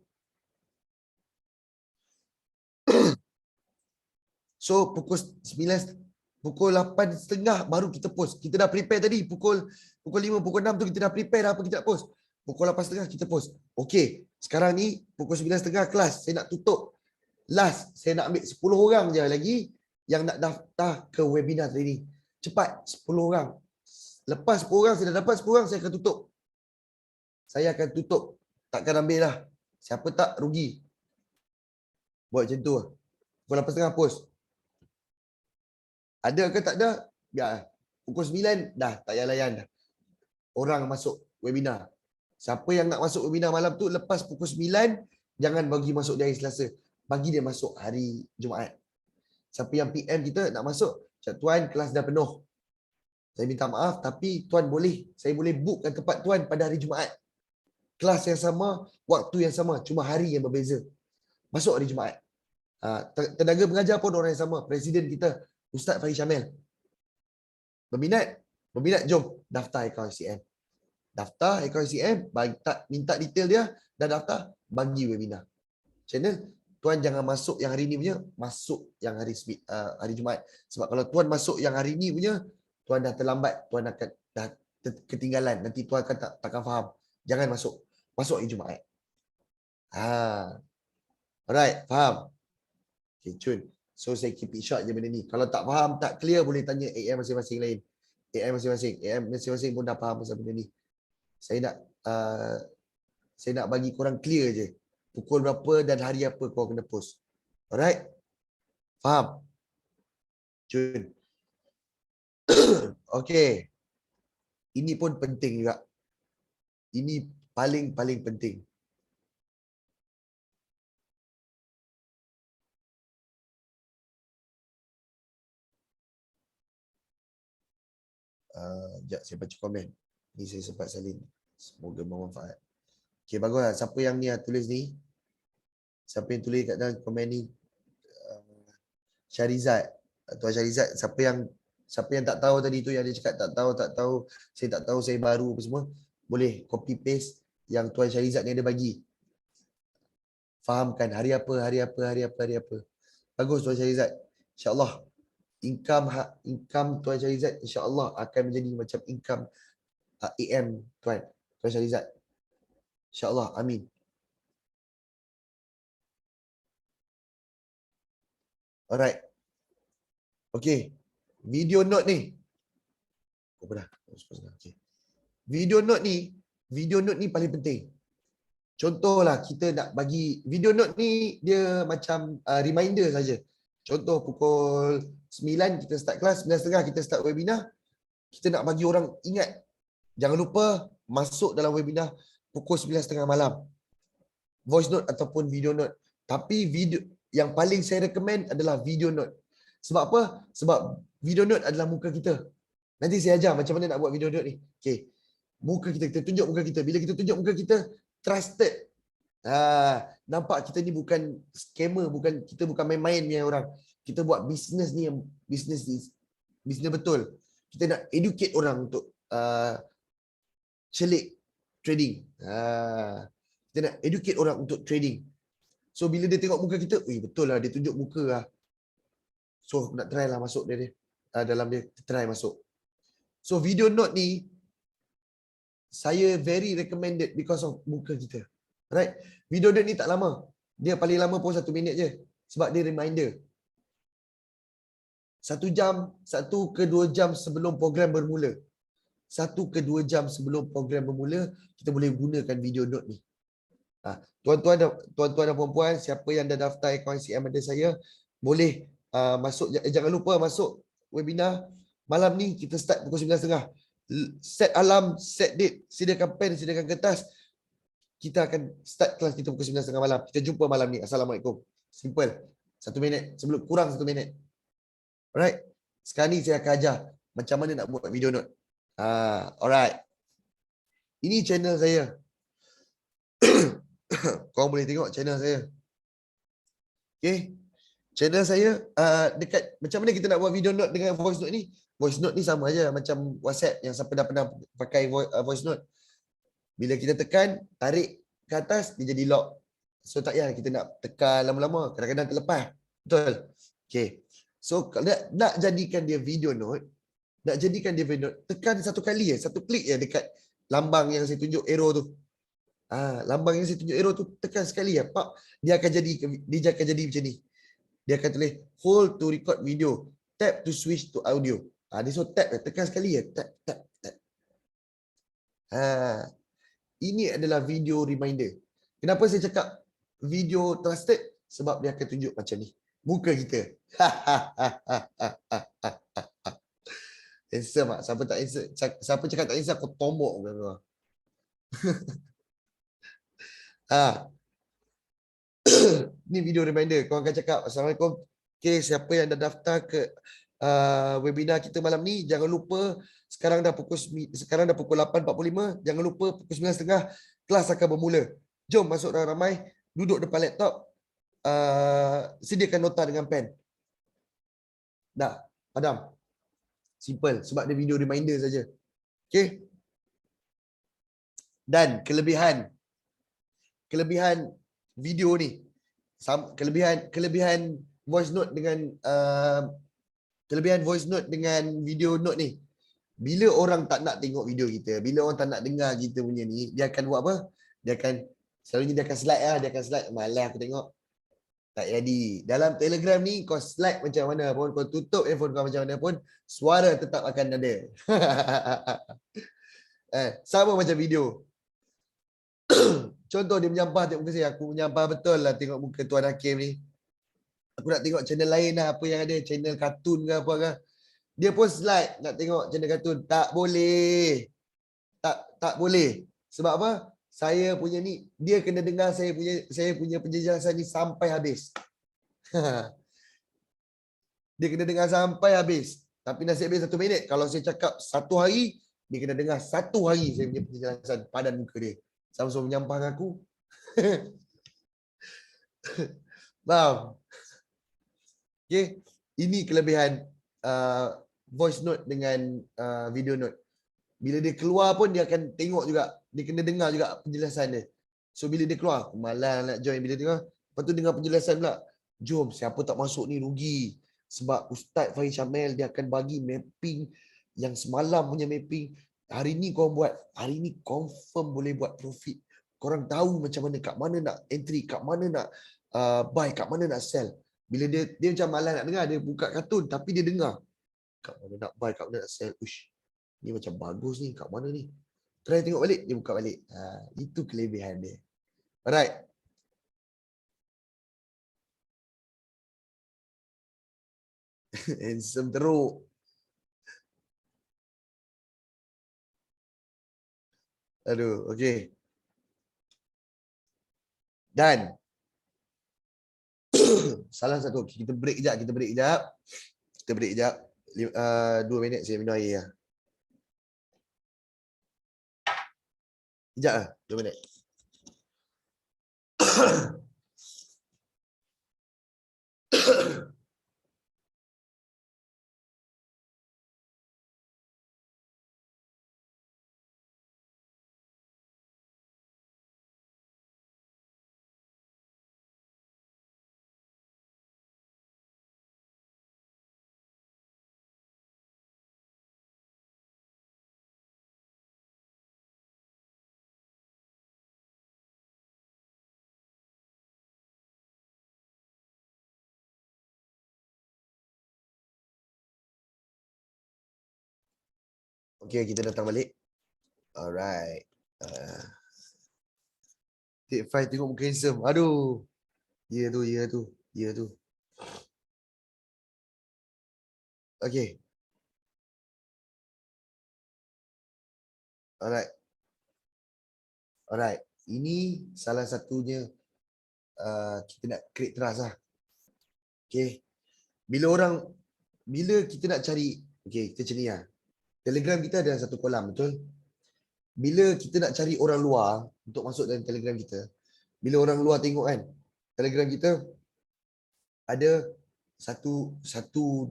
So pukul 9, pukul 8.30 baru kita post. Kita dah prepare tadi. Pukul 5, pukul 6 tu kita dah prepare dah apa kita nak post. Pukul 8.30 kita post. Okay. Sekarang ni pukul 9.30 kelas. Saya nak tutup. Last. Saya nak ambil 10 orang je lagi yang nak daftar ke webinar tadi. Cepat. 10 orang. Lepas 10 orang saya dah dapat 10 orang, saya akan tutup. Saya akan tutup. Takkan ambil lah. Siapa tak rugi. Buat macam tu lah. Pukul 8.30 post. Ada ke tak ada? Biar. Pukul 9 dah tak payah layan dah. Orang masuk webinar. Siapa yang nak masuk webinar malam tu lepas pukul 9, jangan bagi masuk di hari Selasa. Bagi dia masuk hari Jumaat. Siapa yang PM kita nak masuk, cakap tuan kelas dah penuh. Saya minta maaf tapi tuan boleh, saya boleh bookkan tempat tuan pada hari Jumaat. Kelas yang sama, waktu yang sama, cuma hari yang berbeza. Masuk hari Jumaat. Tenaga pengajar pun orang yang sama. Presiden kita Ustaz Fahri Syamil. Berminat? Berminat, jom daftar ICM. Daftar ICM, minta detail dia, dah daftar, bagi webinar. Channel, tuan jangan masuk yang hari ni punya, masuk yang hari Jumaat. Sebab kalau tuan masuk yang hari ni punya, tuan dah terlambat, tuan akan dah ketinggalan. Nanti tuan akan takkan faham. Jangan masuk. Masuk hari Jumaat. Alright, faham? Okay, cun. So saya keep it short je benda ni. Kalau tak faham, tak clear, boleh tanya AM masing-masing lain. AM masing-masing pun dah faham pasal benda ni. Saya nak bagi korang clear je. Pukul berapa dan hari apa korang kena post. Alright? Faham? Cun. Okay. Ini pun penting juga. Ini paling penting. Sekejap saya baca komen. Ni saya sempat salin. Semoga bermanfaat. Okay, baguslah. Siapa yang ni tulis ni? Siapa yang tulis kat dalam komen ni? Syarizat. Tuan Syarizat. Siapa yang tak tahu tadi tu, yang dia cakap tak tahu. Saya tak tahu, saya baru apa semua. Boleh copy paste yang Tuan Syarizat ni ada bagi. Fahamkan hari apa. Bagus Tuan Syarizat. InsyaAllah. Income Tuan Syarizat insya-Allah akan menjadi macam income AM Tuan Syarizat. InsyaAllah, amin. Alright. Okay. Video note ni. Okay. Video note ni paling penting. Contohlah kita nak bagi video note ni, dia macam reminder saja. Contoh pukul 9 kita start kelas, 9.30 kita start webinar. Kita nak bagi orang ingat. Jangan lupa masuk dalam webinar pukul 9.30 malam. Voice note ataupun video note. Tapi video yang paling saya recommend adalah video note. Sebab apa? Sebab video note adalah muka kita. Nanti saya ajar macam mana nak buat video note ni. Okay. Muka kita tunjuk muka kita. Bila kita tunjuk muka kita, trusted. Nampak kita ni bukan scammer, kita bukan main-main punya orang. Kita buat bisnes ni yang bisnes betul. Kita nak educate orang untuk celik trading. Kita nak educate orang untuk trading. So bila dia tengok muka kita, betul lah, dia tunjuk muka lah. So nak try lah masuk dia dalam dia try masuk. So video note ni saya very recommended because of muka kita. Right? Video note ni tak lama. Dia paling lama pun 1 minit je. Sebab dia reminder. 1 jam, 1 ke 2 jam sebelum program bermula. 1 ke 2 jam sebelum program bermula, kita boleh gunakan video note ni. Tuan-tuan dan puan-puan, siapa yang dah daftar akaun CM ada saya, boleh masuk, jangan lupa masuk webinar malam ni. Kita start pukul 9.30. Set alarm, set date, sediakan pen, sediakan kertas. Kita akan start kelas kita pukul 9.30 malam. Kita jumpa malam ni. Assalamualaikum. Simple. 1 minit, sebelum kurang 1 minit. Alright. Sekarang ni saya akan ajar macam mana nak buat video note. Alright. Ini channel saya. Korang boleh tengok channel saya. Okay. Channel saya dekat macam mana kita nak buat video note dengan voice note ni. Voice note ni sama aja macam WhatsApp yang siapa dah pernah pakai voice note. Bila kita tekan, tarik ke atas, dia jadi lock. So tak payah kita nak tekan lama-lama. Kadang-kadang terlepas. Betul? Okay. So nak jadikan dia video note, tekan 1 kali je, 1 klik je dekat lambang yang saya tunjuk arrow tu. Lambang yang saya tunjuk arrow tu tekan sekali ya, pak, dia akan jadi macam ni. Dia akan tulis hold to record video, tap to switch to audio. Dia so tap, tekan sekali ya, tap. Ini adalah video reminder. Kenapa saya cakap video trusted? Sebab dia akan tunjuk macam ni muka kita. Handsome tak? Siapa tak handsome? Siapa cakap tak handsome, aku tombok kau. Ni video reminder. Kau akan cakap Assalamualaikum. Okay, siapa yang dah daftar ke webinar kita malam ni, jangan lupa sekarang dah pukul 8.45. Jangan lupa pukul 9.30 kelas akan bermula. Jom masuk ramai-ramai, duduk depan laptop, sediakan nota dengan pen. Dah, padam. Simple, sebab dia video reminder saja. Okay. Dan kelebihan video ni, kelebihan voice note dengan video note ni, bila orang tak nak tengok video kita, bila orang tak nak dengar kita punya ni, dia akan buat apa? Selalunya dia akan slide. Malah aku tengok. Tak jadi. Dalam Telegram ni, kau slide macam mana pun, kau tutup handphone kau macam mana pun, suara tetap akan ada. Sama macam video. Contoh dia menyampah tengok muka saya. Aku menyampah betul lah tengok muka Tuan Hakim ni. Aku nak tengok channel lain lah, apa yang ada, channel kartun ke apa ke. Dia pun slide nak tengok channel kartun. Tak boleh. Tak boleh. Sebab apa? Saya punya ni, dia kena dengar saya punya penjelasan ni sampai habis. Dia kena dengar sampai habis. Tapi nasib baik 1 minit. Kalau saya cakap 1 hari, dia kena dengar 1 hari saya punya penjelasan padan muka dia. Sama-sama menyampah dengan aku. Faham? Okay. Ini kelebihan voice note dengan video note. Bila dia keluar pun dia akan tengok juga. Dia kena dengar juga penjelasan dia. So bila dia keluar, aku malas nak join. Bila dengar, lepas tu dengar penjelasan pula. Jom, siapa tak masuk ni rugi. Sebab Ustaz Fahim Syamil dia akan bagi mapping yang semalam punya mapping. Hari ni korang buat. Hari ni confirm boleh buat profit. Korang tahu macam mana, kat mana nak entry, kat mana nak buy, kat mana nak sell. Bila dia macam malas nak dengar, dia buka kartun tapi dia dengar. Kat mana nak buy, kat mana nak sell. Ush, ni macam bagus ni, kat mana ni. Try tengok balik, dia buka balik. Itu kelebihan dia. Alright. Handsome teruk. Aduh, okey. Dan salah satu, kita break kejap. 2 minit saya minum air lah. Sekejap lah, 2 minit. Okay, kita datang balik. Alright. Take 5 tengok muka handsome. Aduh. Ya tu. Okay. Alright. Ini salah satunya kita nak create trust lah. Okay. Bila kita nak cari, okay, kita macam ni lah. Telegram kita ada satu kolam, betul? Bila kita nak cari orang luar untuk masuk dalam Telegram kita, bila orang luar tengok kan, Telegram kita ada 1, 2, 3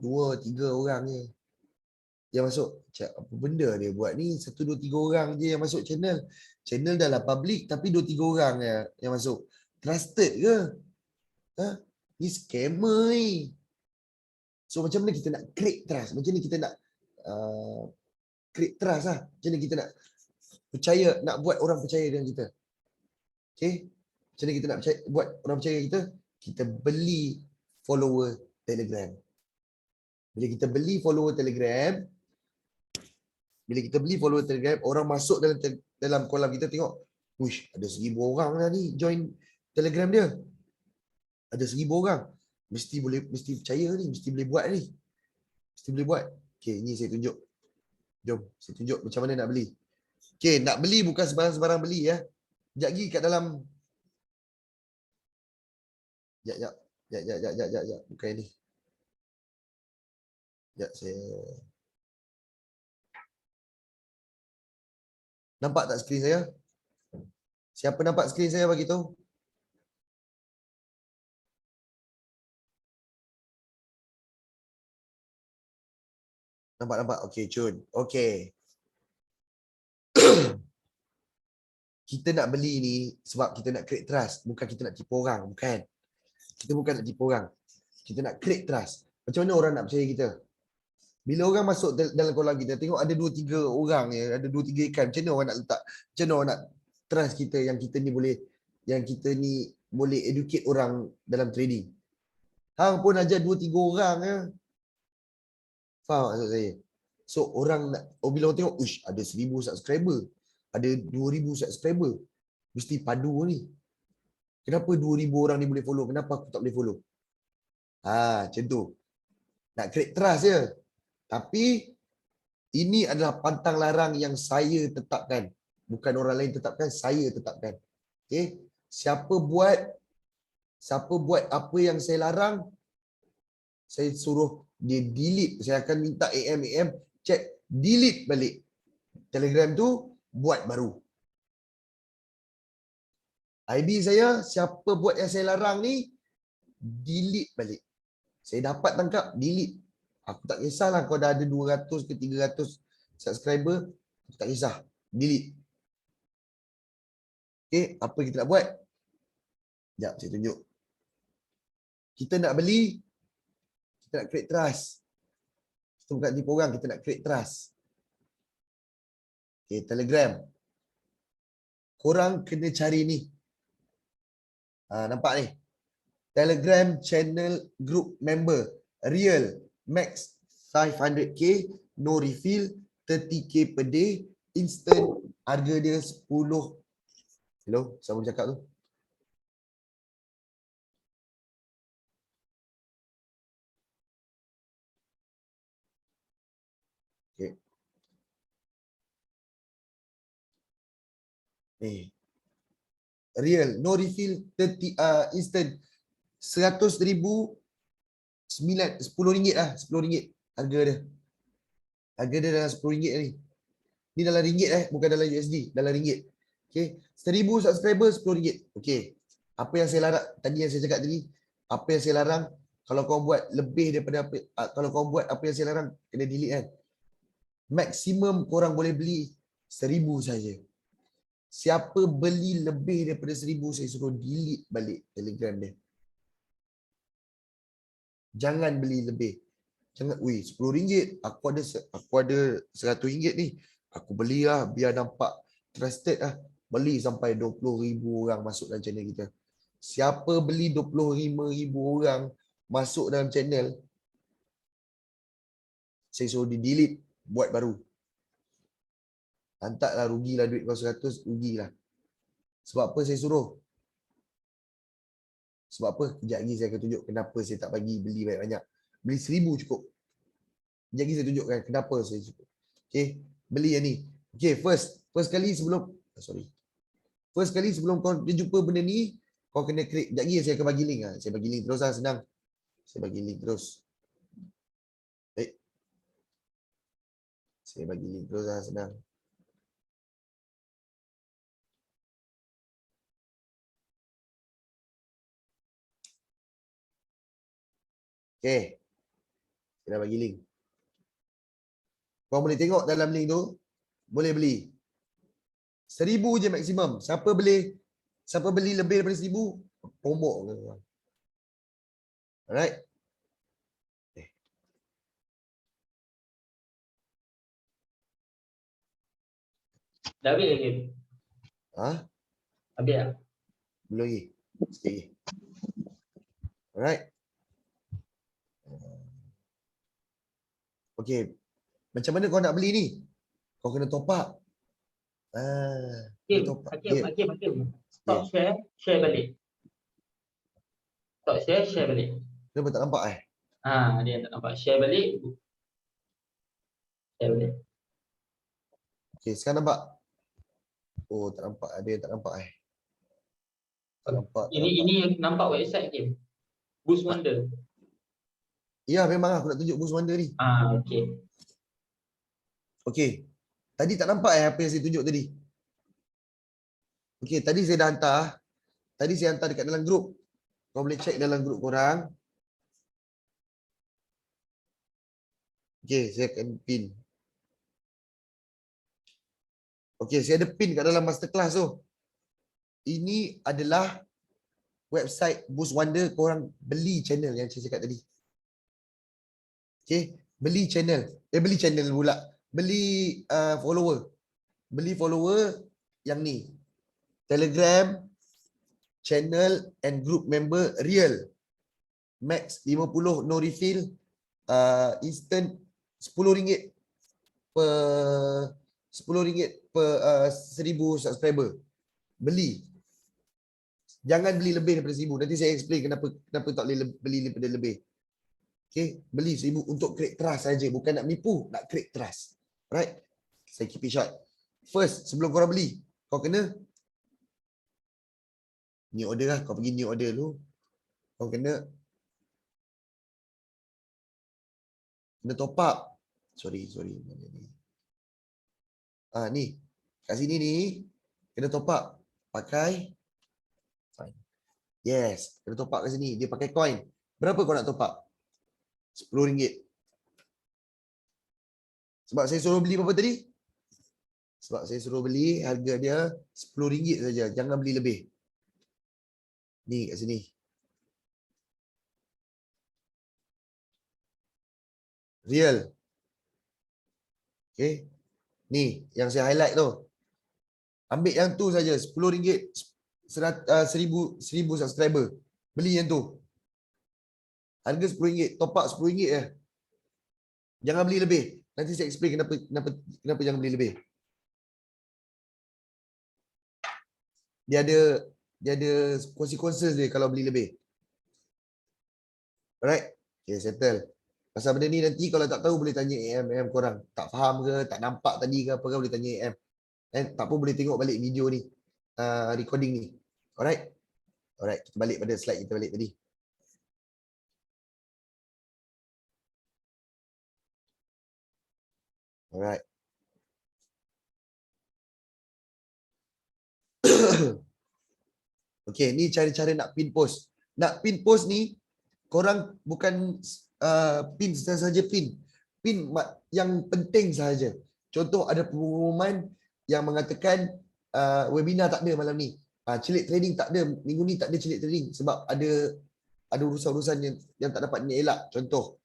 orang je yang masuk. Apa benda dia buat ni? 1, 2, 3 orang je yang masuk channel. Channel dah lah public tapi 2, 3 orang yang masuk. Trusted ke? Ni scammer ni. So macam mana kita nak create trust? Macam mana kita nak create trust lah. Macam mana kita nak percaya, nak buat orang percaya dengan kita. Okay? Macam mana kita nak buat orang percaya kita? Kita beli follower Telegram. Bila kita beli follower Telegram, orang masuk dalam kolam kita tengok, wish, ada 1,000 orang dah ni join Telegram dia. Ada 1,000 orang. Mesti percaya ni, mesti boleh buat ni. Mesti boleh buat. Okay, ni saya tunjuk. Jom, saya tunjuk macam mana nak beli. Okay, nak beli bukan sembarang-sembarang beli ya. Sekejap lagi kat dalam. Sekejap. Bukan ni. Sekejap saya. Nampak tak skrin saya? Siapa nampak skrin saya bagi tahu? Nampak. Okey, cun. Okey. Kita nak beli ni sebab kita nak create trust. Bukan kita nak tipu orang. Bukan. Kita bukan nak tipu orang. Kita nak create trust. Macam mana orang nak percaya kita? Bila orang masuk dalam kolam kita, tengok ada 2, 3 orang ya, ada 2, 3 ikan. Macam mana orang nak letak? Macam mana orang nak trust kita yang kita ni boleh educate orang dalam trading? Hang pun ajar 2, 3 orang ya. Faham maksud saya? So orang nak, bila orang tengok, ush, ada 1,000 subscriber, ada 2,000 subscriber, mesti padu ni. Kenapa 2,000 orang ni boleh follow? Kenapa aku tak boleh follow? Macam tu. Nak create trust je. Tapi ini adalah pantang larang yang saya tetapkan. Bukan orang lain tetapkan, saya tetapkan. Okay? Siapa buat apa yang saya larang, saya suruh dia delete. Saya akan minta AM check, delete balik Telegram tu, buat baru. IB saya, siapa buat yang saya larang ni, delete balik. Saya dapat tangkap, delete. Aku tak kisahlah kau dah ada 200 ke 300 subscriber, aku tak kisah, delete. Okay, apa kita nak buat? Sekejap, saya tunjuk. Kita nak beli, kita nak create trust. Kita bukan tipu orang, kita nak create trust. Okay, Telegram. Korang kena cari ni. Nampak ni? Telegram channel group member. Real. Max 500k. No refill. 30k per day. Instant. Harga dia 10. Hello? Siapa cakap tu? Okay. Ni. Real. No refill. 30 instant. 100,000. 10 ringgit lah. 10 ringgit. Harga dia. Harga dia dalam 10 ringgit ni. Ni dalam ringgit bukan dalam USD. Dalam ringgit. Okay. 1,000 subscriber 10 ringgit. Okay. Apa yang saya larang, tadi yang saya cakap tadi, apa yang saya larang, kalau kau buat lebih daripada apa, kalau kau buat apa yang saya larang, kena delete kan. Maksimum korang boleh beli 1,000 saja. Siapa beli lebih daripada 1,000, saya suruh delete balik Telegram dia. Jangan beli lebih. Jangan, weh, 10 ringgit. Aku ada 100 ringgit ni. Aku beli lah biar nampak trusted lah. Beli sampai 20,000 orang masuk dalam channel kita. Siapa beli 25,000 orang masuk dalam channel, saya suruh di delete, buat baru. Lantaklah rugilah duit kau 100, rugilah. Sebab apa saya suruh? Sebab apa? Kejap lagi saya akan tunjuk kenapa saya tak bagi beli banyak-banyak. Beli 1000 cukup. Kejap lagi saya tunjukkan kenapa saya cukup. Okay, beli yang ni. Okay, first kali sebelum, sorry. First kali sebelum kau dia jumpa benda ni, kau kena klik. Kejap lagi saya akan bagi link. Saya bagi link terus lah, senang. Saya bagi link terus. Baik. Saya bagi link terus lah, senang. Okay. Saya dah bagi link. Kau boleh tengok dalam link tu. Boleh beli. 1000 je maksimum. Siapa beli lebih daripada 1000, pomok. Alright. Dah habis lagi. Ha? Habis tak? Belum lagi. Sikit lagi. Alright. Okay. Macam mana kau nak beli ni? Kau kena top up. Hakim, top up. Hakim. Stop share balik. Stop share balik. Kenapa tak nampak Dia tak nampak. Share balik. Share balik. Okay, sekarang nampak? Oh, tak nampak. Ada yang tak nampak Tak nampak. Ini yang nampak website Hakim. Boost Wonder. Ya, memang aku nak tunjuk Boost Wonder ni. Okay. Okay. Tadi tak nampak apa yang saya tunjuk tadi? Okay, tadi saya dah hantar. Tadi saya hantar dekat dalam grup. Kau boleh check dalam grup korang. Okay, saya akan pin. Okay, saya ada pin kat dalam masterclass tu. Ini adalah website Boost Wonder. Korang beli channel yang saya cakap tadi. Okay, beli channel. Beli channel pula. Beli follower. Beli follower yang ni. Telegram, channel and group member real. Max 50, no refill. Instant RM10 per RM10 per 1000 subscriber. Beli. Jangan beli lebih daripada 1000. Nanti saya explain kenapa tak boleh beli daripada lebih. Okay, beli 1000 untuk create trust saja, bukan nak nipu, nak create trust. Right? Saya keep it short. First, sebelum korang beli, kau kena new order lah. Kau pergi new order dulu. Kau kena top up. Sorry. Ni. Kat sini ni kena top up pakai fine. Yes, kena top up kat sini. Dia pakai coin. Berapa kau nak top up? RM10. Sebab saya suruh beli berapa tadi? Sebab saya suruh beli harga dia RM10 saja. Jangan beli lebih. Ni kat sini. Real. Okay. Ni yang saya highlight tu. Ambil yang tu saja, RM10. 1000 subscriber. Beli yang tu. Harga RM10. Top up RM10 je. Jangan beli lebih. Nanti saya explain kenapa jangan beli lebih. Dia ada consequences dia kalau beli lebih. Alright. Okay, settle. Pasal benda ni nanti kalau tak tahu boleh tanya AM korang. Tak faham ke, tak nampak tadi ke apa ke, boleh tanya AM. Tak pun boleh tengok balik video ni. Recording ni. Alright. Alright, kita balik pada slide kita balik tadi. Alright. Okay, ni cara-cara nak pin post. Nak pin post ni, korang bukan pin saja pin. Pin yang penting sahaja. Contoh ada pengumuman yang mengatakan webinar tak ada malam ni. Celik trading tak ada. Minggu ni tak ada celik trading sebab ada urusan-urusan yang tak dapat dielak. Contoh,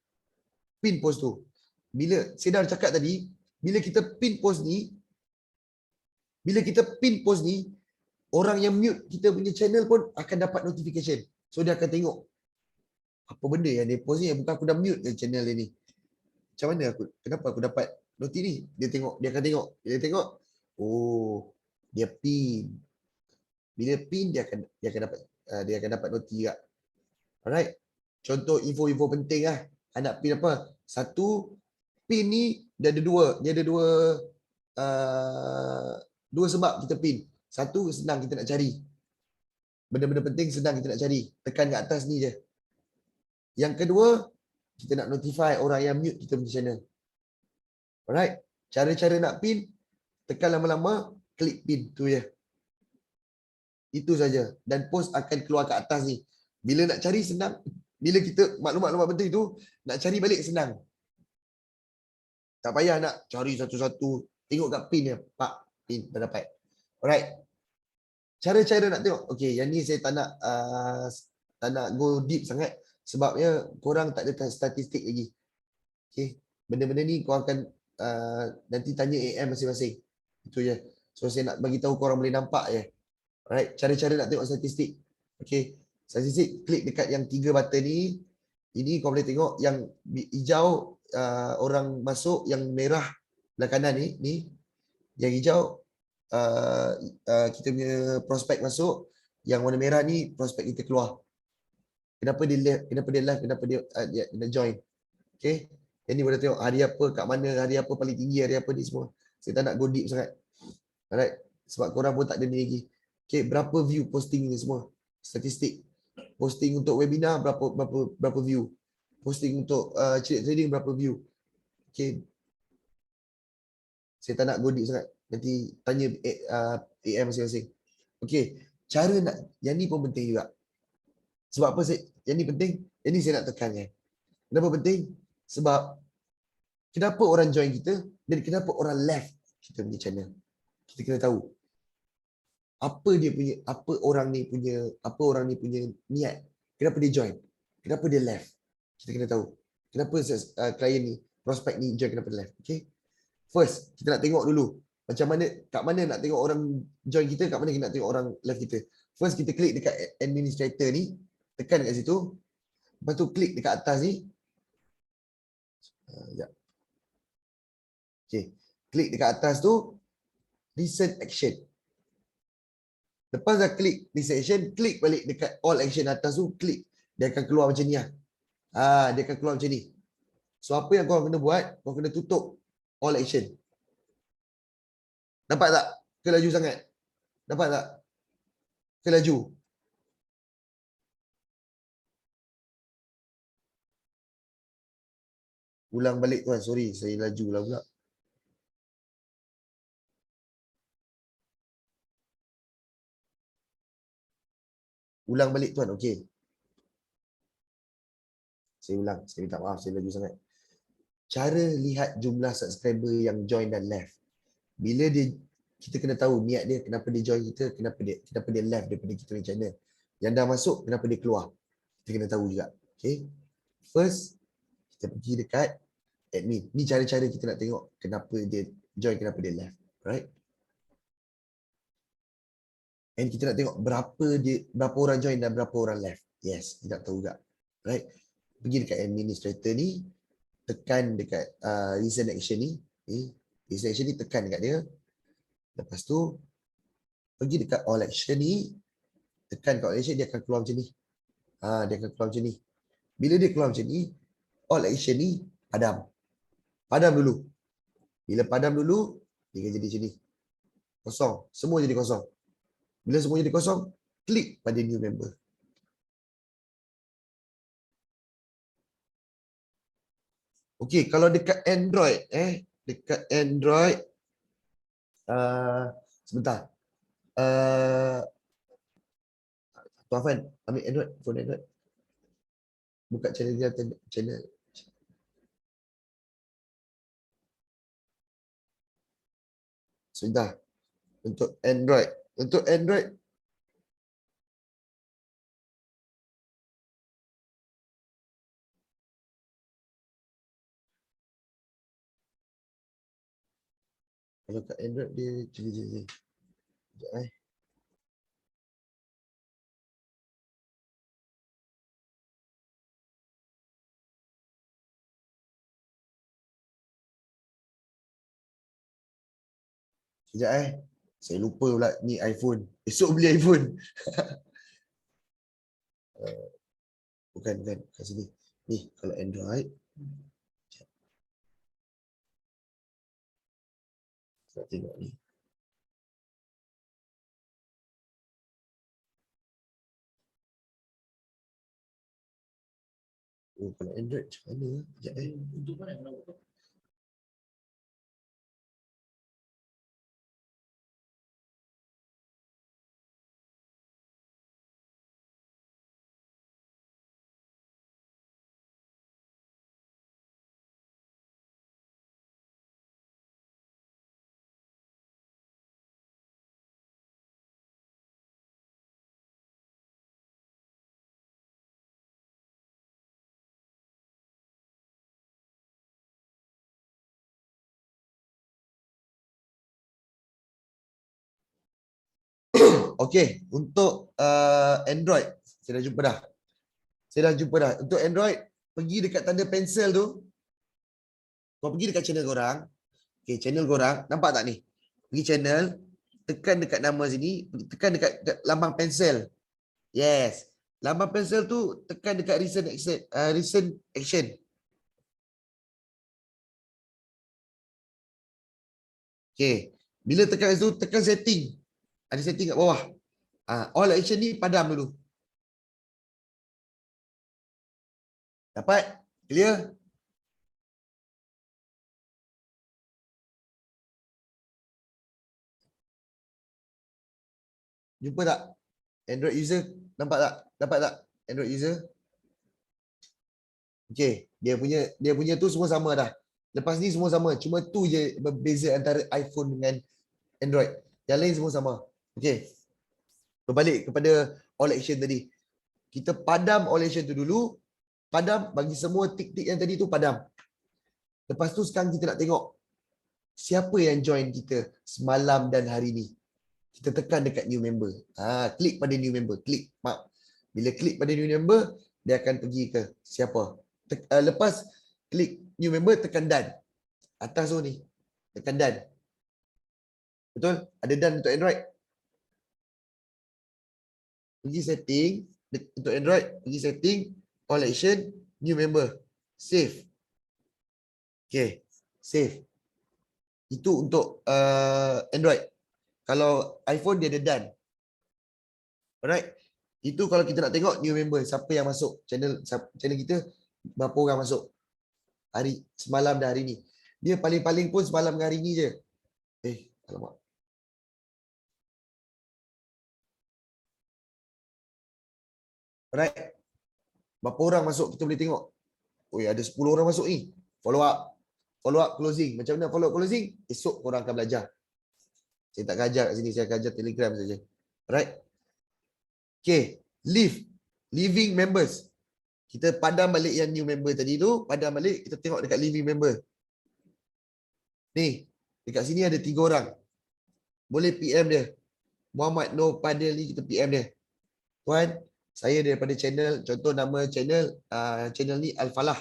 pin post tu. Bila saya dah cakap tadi, bila kita pin post ni, orang yang mute kita punya channel pun akan dapat notification. So dia akan tengok apa benda yang dia post ni, bukan aku dah mute channel dia ni. Macam mana kenapa aku dapat noti ni? Dia akan tengok. Dia tengok, Oh, dia pin. Bila pin dia akan dapat noti juga. Alright. Contoh info-info penting lah. Anak pin apa? Satu, pin ni dia ada dua. Dia ada dua sebab kita pin. Satu, senang kita nak cari. Benda-benda penting senang kita nak cari. Tekan kat atas ni je. Yang kedua, kita nak notify orang yang mute kita punya channel. Alright. Cara-cara nak pin, tekan lama-lama, klik pin tu je. Itu saja. Dan post akan keluar kat atas ni. Bila nak cari senang. Bila kita maklumat-maklumat penting tu, nak cari balik senang. Tak payah nak cari satu-satu. Tengok kat pin je. Pak, pin dah dapat. Alright. Cara-cara nak tengok. Okay, yang ni saya tak nak go deep sangat. Sebabnya korang tak ada statistik lagi. Okay. Benda-benda ni korang akan nanti tanya AM masing-masing. Itu je. So saya nak bagi tahu korang boleh nampak je. Alright, cara-cara nak tengok statistik. Okay, statistik klik dekat yang 3 button ni. Ini kau boleh tengok yang hijau orang masuk, yang merah belah kanan ni. Yang hijau kita punya prospek masuk, yang warna merah ni prospek kita keluar. Kenapa dia live, kenapa dia join. Okay, yang ni boleh tengok hari apa, kat mana, hari apa paling tinggi, hari apa ni semua. Saya tak nak go deep sangat. Alright, sebab korang pun tak ada ni lagi. Okay, berapa view posting ni semua? Statistik. Posting untuk webinar berapa view? Posting untuk trading berapa view? Okay. Saya tak nak go deep sangat. Nanti tanya AM masing-masing. Okay, cara nak, yang ni pun penting juga. Sebab apa yang ni penting? Yang ni saya nak tekan kan. Kenapa penting? Sebab kenapa orang join kita dan kenapa orang left kita punya channel. Kita kena tahu. Apa orang ni punya niat, kenapa dia join, kenapa dia left, kita kena tahu kenapa klien ni, prospek ni join, kenapa dia left. Okay, first kita nak tengok dulu macam mana, kat mana nak tengok orang join kita, kat mana kita nak tengok orang left kita. First kita klik dekat administrator ni, tekan kat situ, lepas tu klik dekat atas ni. Okay, klik dekat atas tu recent action. Lepas dah klik this action, klik balik dekat all action atas tu, klik. Dia akan keluar macam ni lah. Dia akan keluar macam ni. So apa yang korang kena buat, korang kena tutup all action. Nampak tak? Ke laju sangat? Nampak tak? Ke laju? Ulang balik tuan, sorry. Saya laju lah pula. Ulang balik tuan, okey. Saya ulang, saya minta maaf, saya laju sangat. Cara lihat jumlah subscriber yang join dan left. Bila kita kena tahu niat dia, kenapa dia join kita, kenapa dia left daripada kita punya channel. Yang dah masuk, kenapa dia keluar. Kita kena tahu juga. Okay. First, kita pergi dekat admin. Ni cara-cara kita nak tengok kenapa dia join, kenapa dia left. Right? And kita nak tengok berapa orang join dan berapa orang left. Yes, kita nak tahu juga. Right? Pergi dekat administrator ni, tekan dekat recent action ni. Recent action ni tekan dekat dia. Lepas tu pergi dekat all action ni, tekan kat all action, dia akan keluar macam ni. Dia akan keluar macam ni. Bila dia keluar macam ni, all action ni padam. Padam dulu. Bila padam dulu, dia akan jadi macam ni. Kosong. Semua jadi kosong. Bila semua jadi kosong, klik pada new member. Okey, kalau dekat Android, dekat Android, sebentar. Tuan Afan, ambil Android, phone Android. Buka channel dia, channel. Sebentar. Untuk Android. Untuk Android, kalau kat Android dia jeli. Sekejap Sekejap Saya lupa pula ni iPhone. Esok beli iPhone. Bukan kat sini. Ni kalau Android. Nak tengok ni. Oh, kalau Android macam mana? Sekejap Untuk mana nak buat? Okey, untuk Android saya dah jumpa dah. Untuk Android, pergi dekat tanda pensel tu. Kau pergi dekat channel korang. Okey, channel korang, nampak tak ni? Pergi channel, tekan dekat nama sini, tekan dekat lambang pensel. Yes. Lambang pensel tu tekan dekat recent action. Okey. Bila tekan situ, tekan setting. Ada setting kat bawah. All action ni padam dulu. Dapat? Clear? Jumpa tak? Android user nampak tak? Dapat tak? Android user. Okey, dia punya tu semua sama dah. Lepas ni semua sama, cuma tu je berbeza antara iPhone dengan Android. Yang lain semua sama. Okey. Berbalik kepada all action tadi. Kita padam all action tu dulu. Padam, bagi semua tik-tik yang tadi tu padam. Lepas tu sekarang kita nak tengok siapa yang join kita semalam dan hari ni. Kita tekan dekat new member. Klik pada new member. Klik. Bila klik pada new member, dia akan pergi ke siapa. Lepas klik new member, tekan done. Atas tu ni. Tekan done. Betul? Ada done untuk Android. Pergi setting. Untuk Android, pergi setting. All action. New member. Save. Okay. Save. Itu untuk Android. Kalau iPhone, dia ada done. Alright. Itu kalau kita nak tengok new member. Siapa yang masuk. Channel kita. Berapa orang masuk. Hari semalam dan hari ni. Dia paling-paling pun semalam dan hari ni je. Alamak. Alright. Berapa orang masuk kita boleh tengok. Ada 10 orang masuk ni. Follow up. Follow up closing. Macam mana follow up closing? Esok korang akan belajar. Saya tak ajar kat sini. Saya akan ajar Telegram saja. Alright. Okay. Leaving members. Kita padam balik yang new member tadi tu. Padam balik. Kita tengok dekat leaving member. Ni. Dekat sini ada 3 orang. Boleh PM dia. Muhammad Nur Padil ni kita PM dia. Tuan, saya daripada channel, contoh nama channel ni Al-Falah.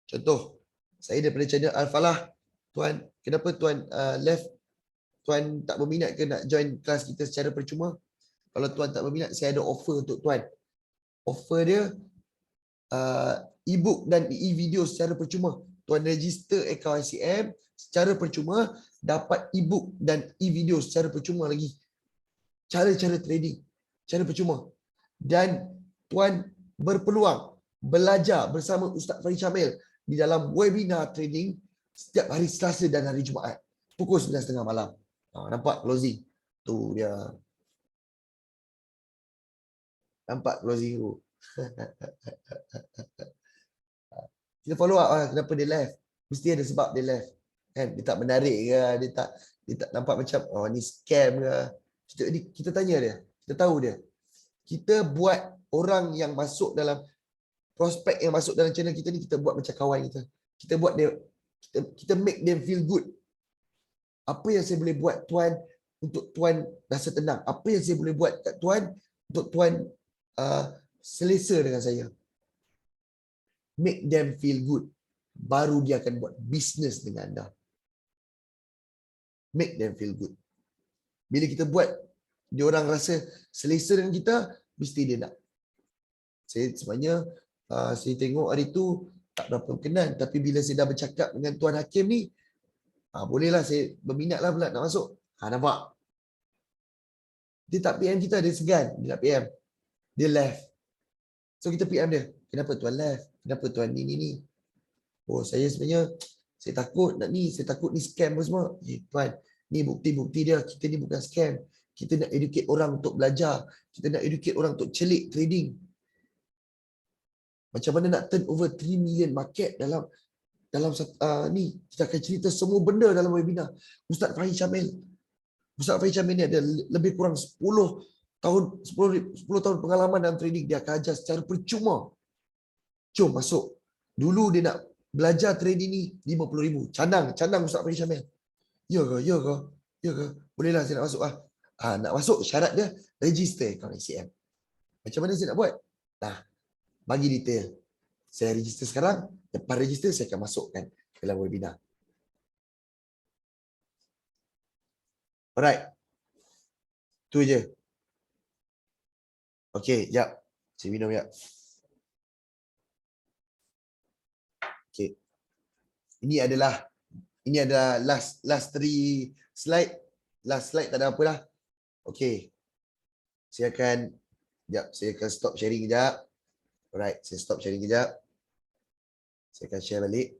Contoh, saya daripada channel Al-Falah. Tuan, kenapa tuan left? Tuan tak berminat ke nak join kelas kita secara percuma? Kalau tuan tak berminat, saya ada offer untuk tuan. Offer dia e-book dan e-video secara percuma. Tuan register akaun ICM secara percuma, dapat e-book dan e-video secara percuma lagi. Cara-cara trading secara percuma. Dan tuan berpeluang belajar bersama Ustaz Farid Syamil di dalam webinar trading setiap hari Selasa dan hari Jumaat pukul 9.30 malam. Nampak closing? Tu dia. Nampak closing tu. Kita follow up kenapa dia left. Mesti ada sebab dia left. Kan? Dia tak menarik ke? Dia tak nampak macam ni scam ke? Kita tanya dia. Kita tahu dia. Kita buat orang yang masuk dalam prospek yang masuk dalam channel kita ni, kita buat macam kawan kita. Kita buat dia, kita make them feel good. Apa yang saya boleh buat tuan untuk tuan rasa tenang? Apa yang saya boleh buat kat tuan untuk tuan selesa dengan saya? Make them feel good. Baru dia akan buat bisnes dengan anda. Make them feel good. Bila kita buat, dia orang rasa selesa dengan kita, mesti dia nak. Saya sebenarnya saya tengok hari tu tak berapa berkenan, tapi bila saya dah bercakap dengan Tuan Hakim ni, bolehlah saya berminat lah pula nak masuk. Nampak? Dia tak PM kita, dia segan. Dia nak PM. Dia left. So kita PM dia. Kenapa Tuan left? Kenapa Tuan ni? Oh, saya sebenarnya, saya takut nak ni. Saya takut ni scam pun semua. Tuan, ni bukti-bukti dia. Kita ni bukan scam. Kita nak educate orang untuk belajar. Kita nak educate orang untuk celik trading. Macam mana nak turn over 3 million market dalam ni. Kita akan cerita semua benda dalam webinar. Ustaz Fahim Syamil. Ustaz Fahim Syamil ni ada lebih kurang 10 tahun pengalaman dalam trading. Dia akan ajar secara percuma. Jom masuk. Dulu dia nak belajar trading ni 50,000. Canang Ustaz Fahim Syamil. Ya ke? Bolehlah saya nak masuk lah. Nak masuk syarat dia register akaun ACM. Macam mana saya nak buat? Bagi detail. Saya register sekarang. Lepas register saya akan masukkan dalam webinar. Alright. Tu je. Okey, jap. Saya minum jap. Okey. Ini adalah last 3 slide. Last slide tak ada apa dah. Okey. Saya akan stop sharing kejap. Alright, saya stop sharing kejap. Saya akan share balik.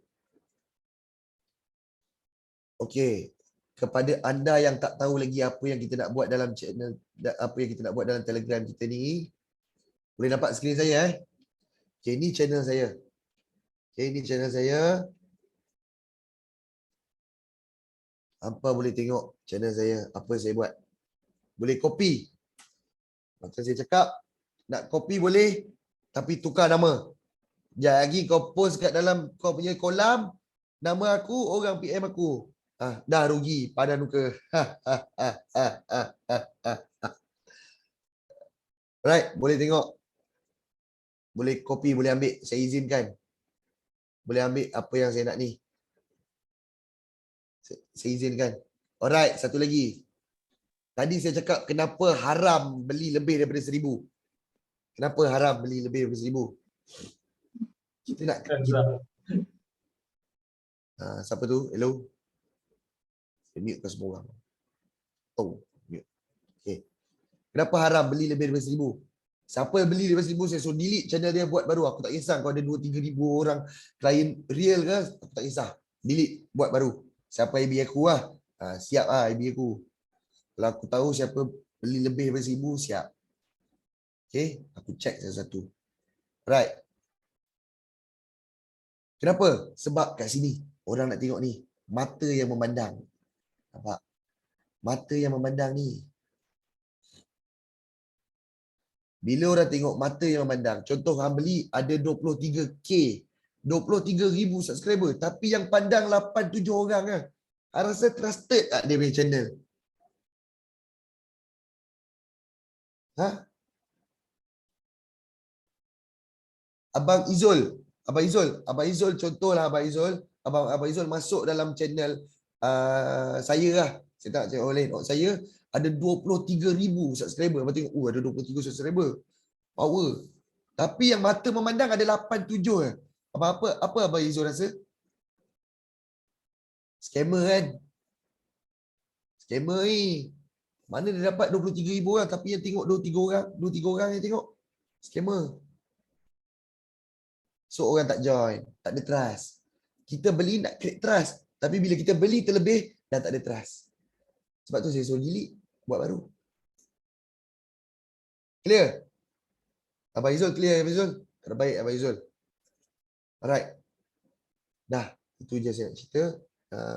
Okey. Kepada anda yang tak tahu lagi apa yang kita nak buat dalam channel, apa yang kita nak buat dalam Telegram kita ni, boleh nampak skrin saya Okey, ni channel saya. Okey, ni channel saya. Hampa boleh tengok channel saya, apa saya buat. Boleh copy. Macam saya cakap, nak copy boleh, tapi tukar nama. Sekejap lagi kau post kat dalam kau punya kolam, nama aku, orang PM aku. Dah rugi pada muka. Right, boleh tengok. Boleh copy, boleh ambil. Saya izinkan. Boleh ambil apa yang saya nak ni. Saya izinkan. Alright, satu lagi. Tadi saya cakap kenapa haram beli lebih daripada 1,000. Kenapa haram beli lebih daripada 1,000? Kita nak... siapa tu? Hello? Saya mute ke semua orang. Mute. Okay. Kenapa haram beli lebih daripada 1,000? Siapa yang beli daripada 1,000, saya suruh delete channel dia, buat baru. Aku tak kisah kau ada 2-3 ribu orang klien real ke, aku tak kisah. Delete, buat baru. Siapa IB aku lah. Siap lah IB aku. Kalau aku tahu siapa beli lebih daripada 1,000, siap. Okay, aku check satu-satu. Right. Kenapa? Sebab kat sini, orang nak tengok ni, mata yang memandang. Nampak? Mata yang memandang ni. Bila orang tengok mata yang memandang, contoh hang beli ada 23K, 23,000 subscriber, tapi yang pandang 8-7 orang kan. Hang rasa trusted tak dia punya channel? Abang Izul contohlah Abang Izul masuk dalam channel saya lah. Saya tak cakap orang lain. Saya ada 23,000 subscriber. Abang tengok, ada 23 subscriber. Power. Tapi yang mata memandang ada 8-7 kan. Apa Abang Izul rasa? Scammer kan? Scammer ni. Mana dia dapat 23,000 orang tapi yang tengok 23 orang yang tengok. Scammer. So orang tak join, tak ada trust. Kita beli nak create trust, tapi bila kita beli terlebih dah tak ada trust. Sebab tu saya suruh delete, buat baru. Clear? Abang Izul clear, Abang Izul? Terbaik Abang Izul. Alright. Dah, itu je saya nak cerita.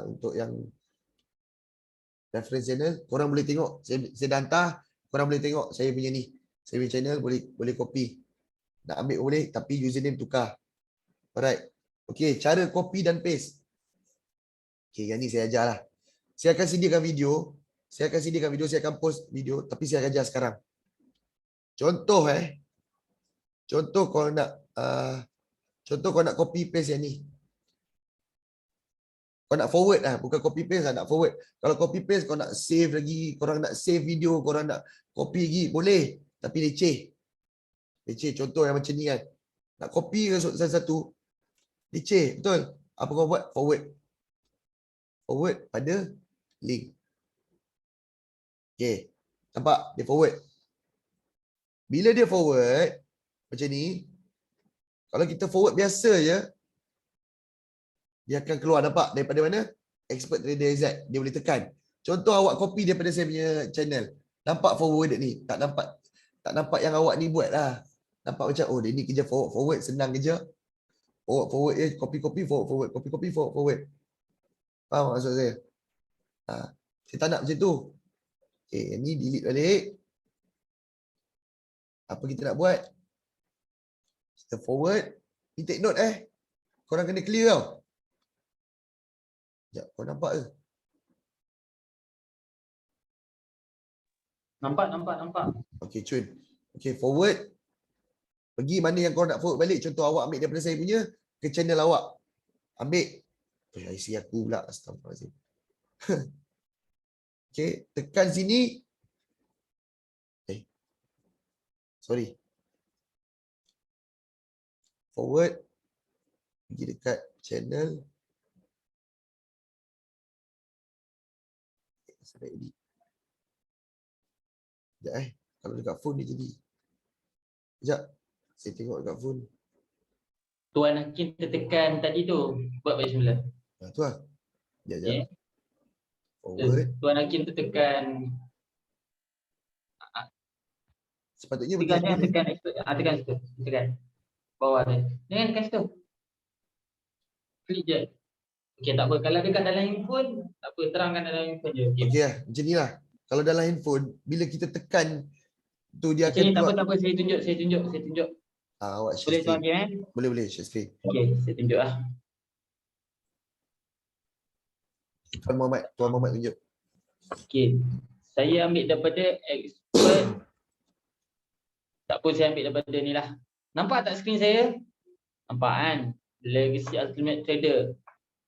Untuk yang reference channel, korang boleh tengok. Saya dah hantar, korang boleh tengok saya punya ni. Saya punya channel boleh copy. Nak ambil boleh, tapi username tukar. Alright. Okay, cara copy dan paste. Okay, yang ni saya ajar lah. Saya akan sediakan video. Saya akan post video, tapi saya akan ajar sekarang. Contoh Contoh kau nak copy paste yang ni. Kau nak forward lah, bukan copy paste lah, nak forward. Kalau copy paste kau nak save lagi, korang nak save video, korang nak copy lagi, boleh. Tapi leceh. Leceh, contoh yang macam ni kan. Nak copy ke satu-satu, leceh, betul. Apa kau buat? Forward. Forward pada link. Okay. Nampak? Dia forward. Bila dia forward, macam ni, kalau kita forward biasa je, dia akan keluar, nampak? Daripada mana? Expert Trader Z. Dia boleh tekan. Contoh awak copy daripada saya punya channel. Nampak forward ni? Tak nampak. Tak nampak yang awak ni buat lah. Nampak macam, oh dia ni kerja forward, senang kerja. Forward je, copy, forward. Copy, forward. Faham maksud saya? Saya tak nak macam tu. Okay, ni delete balik. Apa kita nak buat? Kita forward. Ni take note Korang kena clear tau. Sekejap, kau nampak ke? Nampak. Okay, cun. Okay, forward. Pergi mana yang kau nak forward balik. Contoh awak ambil daripada saya punya ke channel awak. Ambil. IC aku pula. Astagfirullahaladzim. Okay, tekan sini. Sorry. Forward. Pergi dekat channel. Sampai edit. Sekejap Kalau dekat phone dia jadi. Sekejap. Saya tengok dekat phone. Tuan Hakim tertekan tadi tu. Buat balik semula. Tu lah. Sekejap. Okay. Forward. Tuan Hakim tertekan. Sepatutnya bagi admin. Tekan situ. Tekan. Bawah tu. Jangan tekan situ. Klik je. Okey, tak apa. Kalau dekat dalam handphone, tak apa. Terangkan dalam handphone je. Okey lah. Macam ni lah. Kalau dalam handphone, bila kita tekan tu dia macam akan ni, keluar. tak apa. Saya tunjuk. Awak share Boleh screen. tuan Hakim Boleh share screen. Okey, saya tunjuk lah. Tuan Muhammad tunjuk. Okey. Saya ambil daripada expert. Tak apa, saya ambil daripada ni lah. Nampak tak skrin saya? Nampak kan? Legacy Ultimate Trader.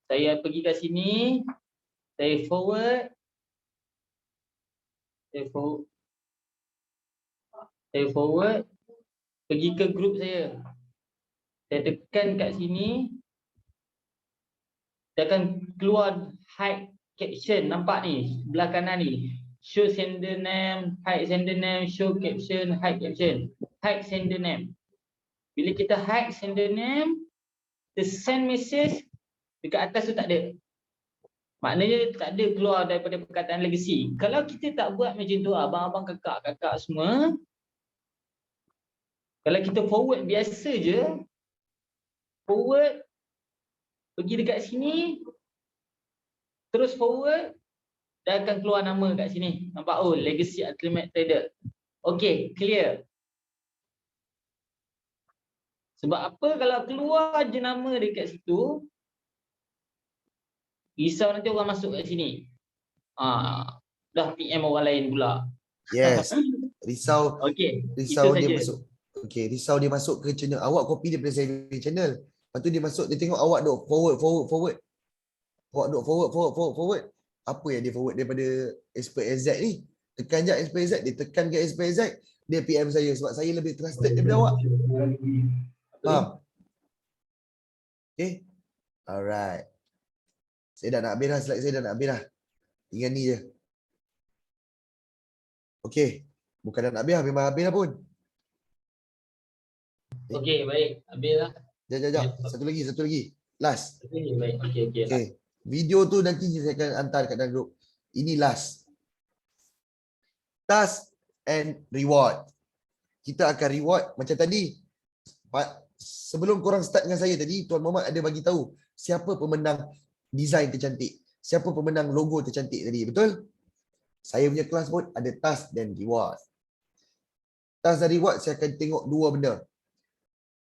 Saya pergi kat sini. Saya forward. Saya forward. Pergi ke grup saya. Saya tekan kat sini. Dia akan keluar hide caption. Nampak ni? Sebelah kanan ni. Show sender name, hide sender name, show caption, hide caption. Hide sender name. Bila kita hide sender name, the send message dekat atas tu tak ada. Maknanya tak ada keluar daripada perkataan legacy. Kalau kita tak buat macam tu, abang-abang, kakak semua, kalau kita forward biasa je, forward, pergi dekat sini, terus forward, dah akan keluar nama kat sini. Nampak? Oh, Legacy Ultimate Trader. Okey, clear. Sebab apa? Kalau keluar je nama dekat situ, risau nanti orang masuk kat sini. Dah PM orang lain pula. Yes. Risau. Okey, Risau itu dia saja. masuk. Okey, risau dia masuk ke channel. Awak copy daripada saya punya channel. Lepas tu dia masuk, dia tengok awak duk forward. Awak duk forward. Apa yang dia forward daripada Expert AZ ni? Tekan je Expert AZ, dia tekan ke Expert AZ, dia PM saya sebab saya lebih trusted daripada awak. Faham? Okay. Alright. Saya dah nak habis dah, slide saya dah nak habis dah. Tinggal ni je. Okay. Bukan dah nak habis, memang habis dah pun. Okey, baik. Habis lah. Sekejap. Satu lagi. Last. Okey, baik. Okey. Okay. Video tu nanti saya akan hantar kat dalam grup. Ini last. Task and reward. Kita akan reward macam tadi. Sebelum korang start dengan saya tadi, Tuan Muhammad ada bagi tahu siapa pemenang design tercantik. Siapa pemenang logo tercantik tadi, betul? Saya punya kelas pun ada task dan reward. Task dan reward saya akan tengok dua benda.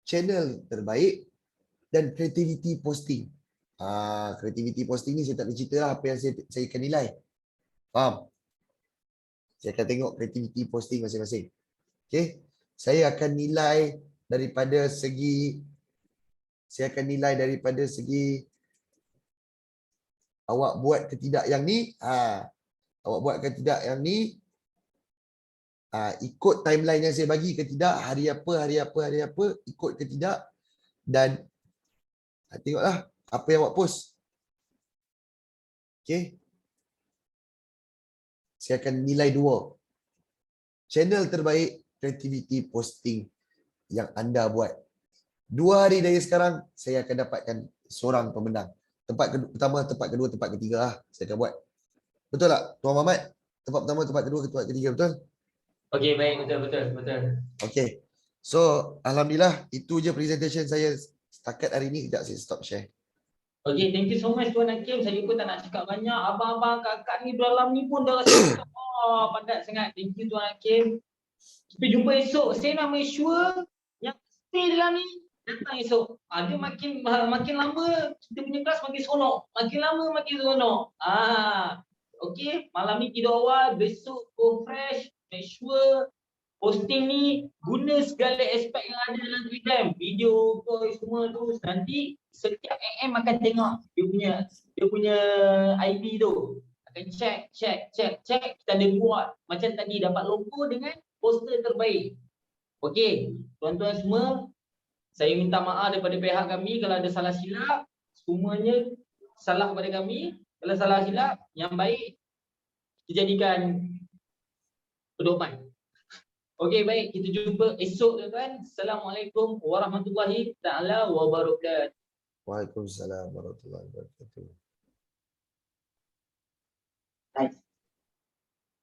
Channel terbaik dan creativity posting. Creativity posting ni saya tak boleh cerita lah apa yang saya akan nilai. Faham? Saya akan tengok creativity posting masing-masing. Okay? Saya akan nilai daripada segi Awak buat ke tidak yang ni? Awak buat ke tidak yang ni? Ikut timeline yang saya bagi ke tidak? Hari apa, ikut ke tidak? Dan tengoklah apa yang awak post. Okay. Saya akan nilai 2. Channel terbaik creativity posting yang anda buat. 2 hari dari sekarang, saya akan dapatkan seorang pemenang. Tempat pertama, tempat kedua, tempat ketiga lah. Saya akan buat. Betul tak, Tuan Muhammad? Tempat pertama, tempat kedua, tempat ketiga, betul? Okey, baik, betul. Okay. So, Alhamdulillah, itu je presentation saya setakat hari ni. Sekejap saya stop share. Okey, thank you so much Tuan Hakim. Saya pun tak nak cakap banyak. Abang-abang, kakak ni dalam ni pun dah rasa padat sangat. Thank you Tuan Hakim. Kita jumpa esok. Saya nak make sure yang stay dalam ni datang esok. Dia makin lama kita punya kelas makin seronok. Makin lama makin seronok. Okey, malam ni tidur awal, besok go fresh. Make sure posting ni guna segala aspek yang ada dalam QTime. Video, voice, semua tu. Nanti setiap AM akan tengok dia punya ID tu. Akan check. Kita ada buat. Macam tadi dapat logo dengan poster terbaik. Okey, tuan-tuan semua, saya minta maaf daripada pihak kami kalau ada salah silap. Semuanya salah kepada kami. Kalau salah silap, yang baik kita jadikan pedoman. Okey, baik, kita jumpa esok tuan-tuan. Assalamualaikum warahmatullahi taala wabarakatuh. Waalaikumsalam warahmatullahi wabarakatuh.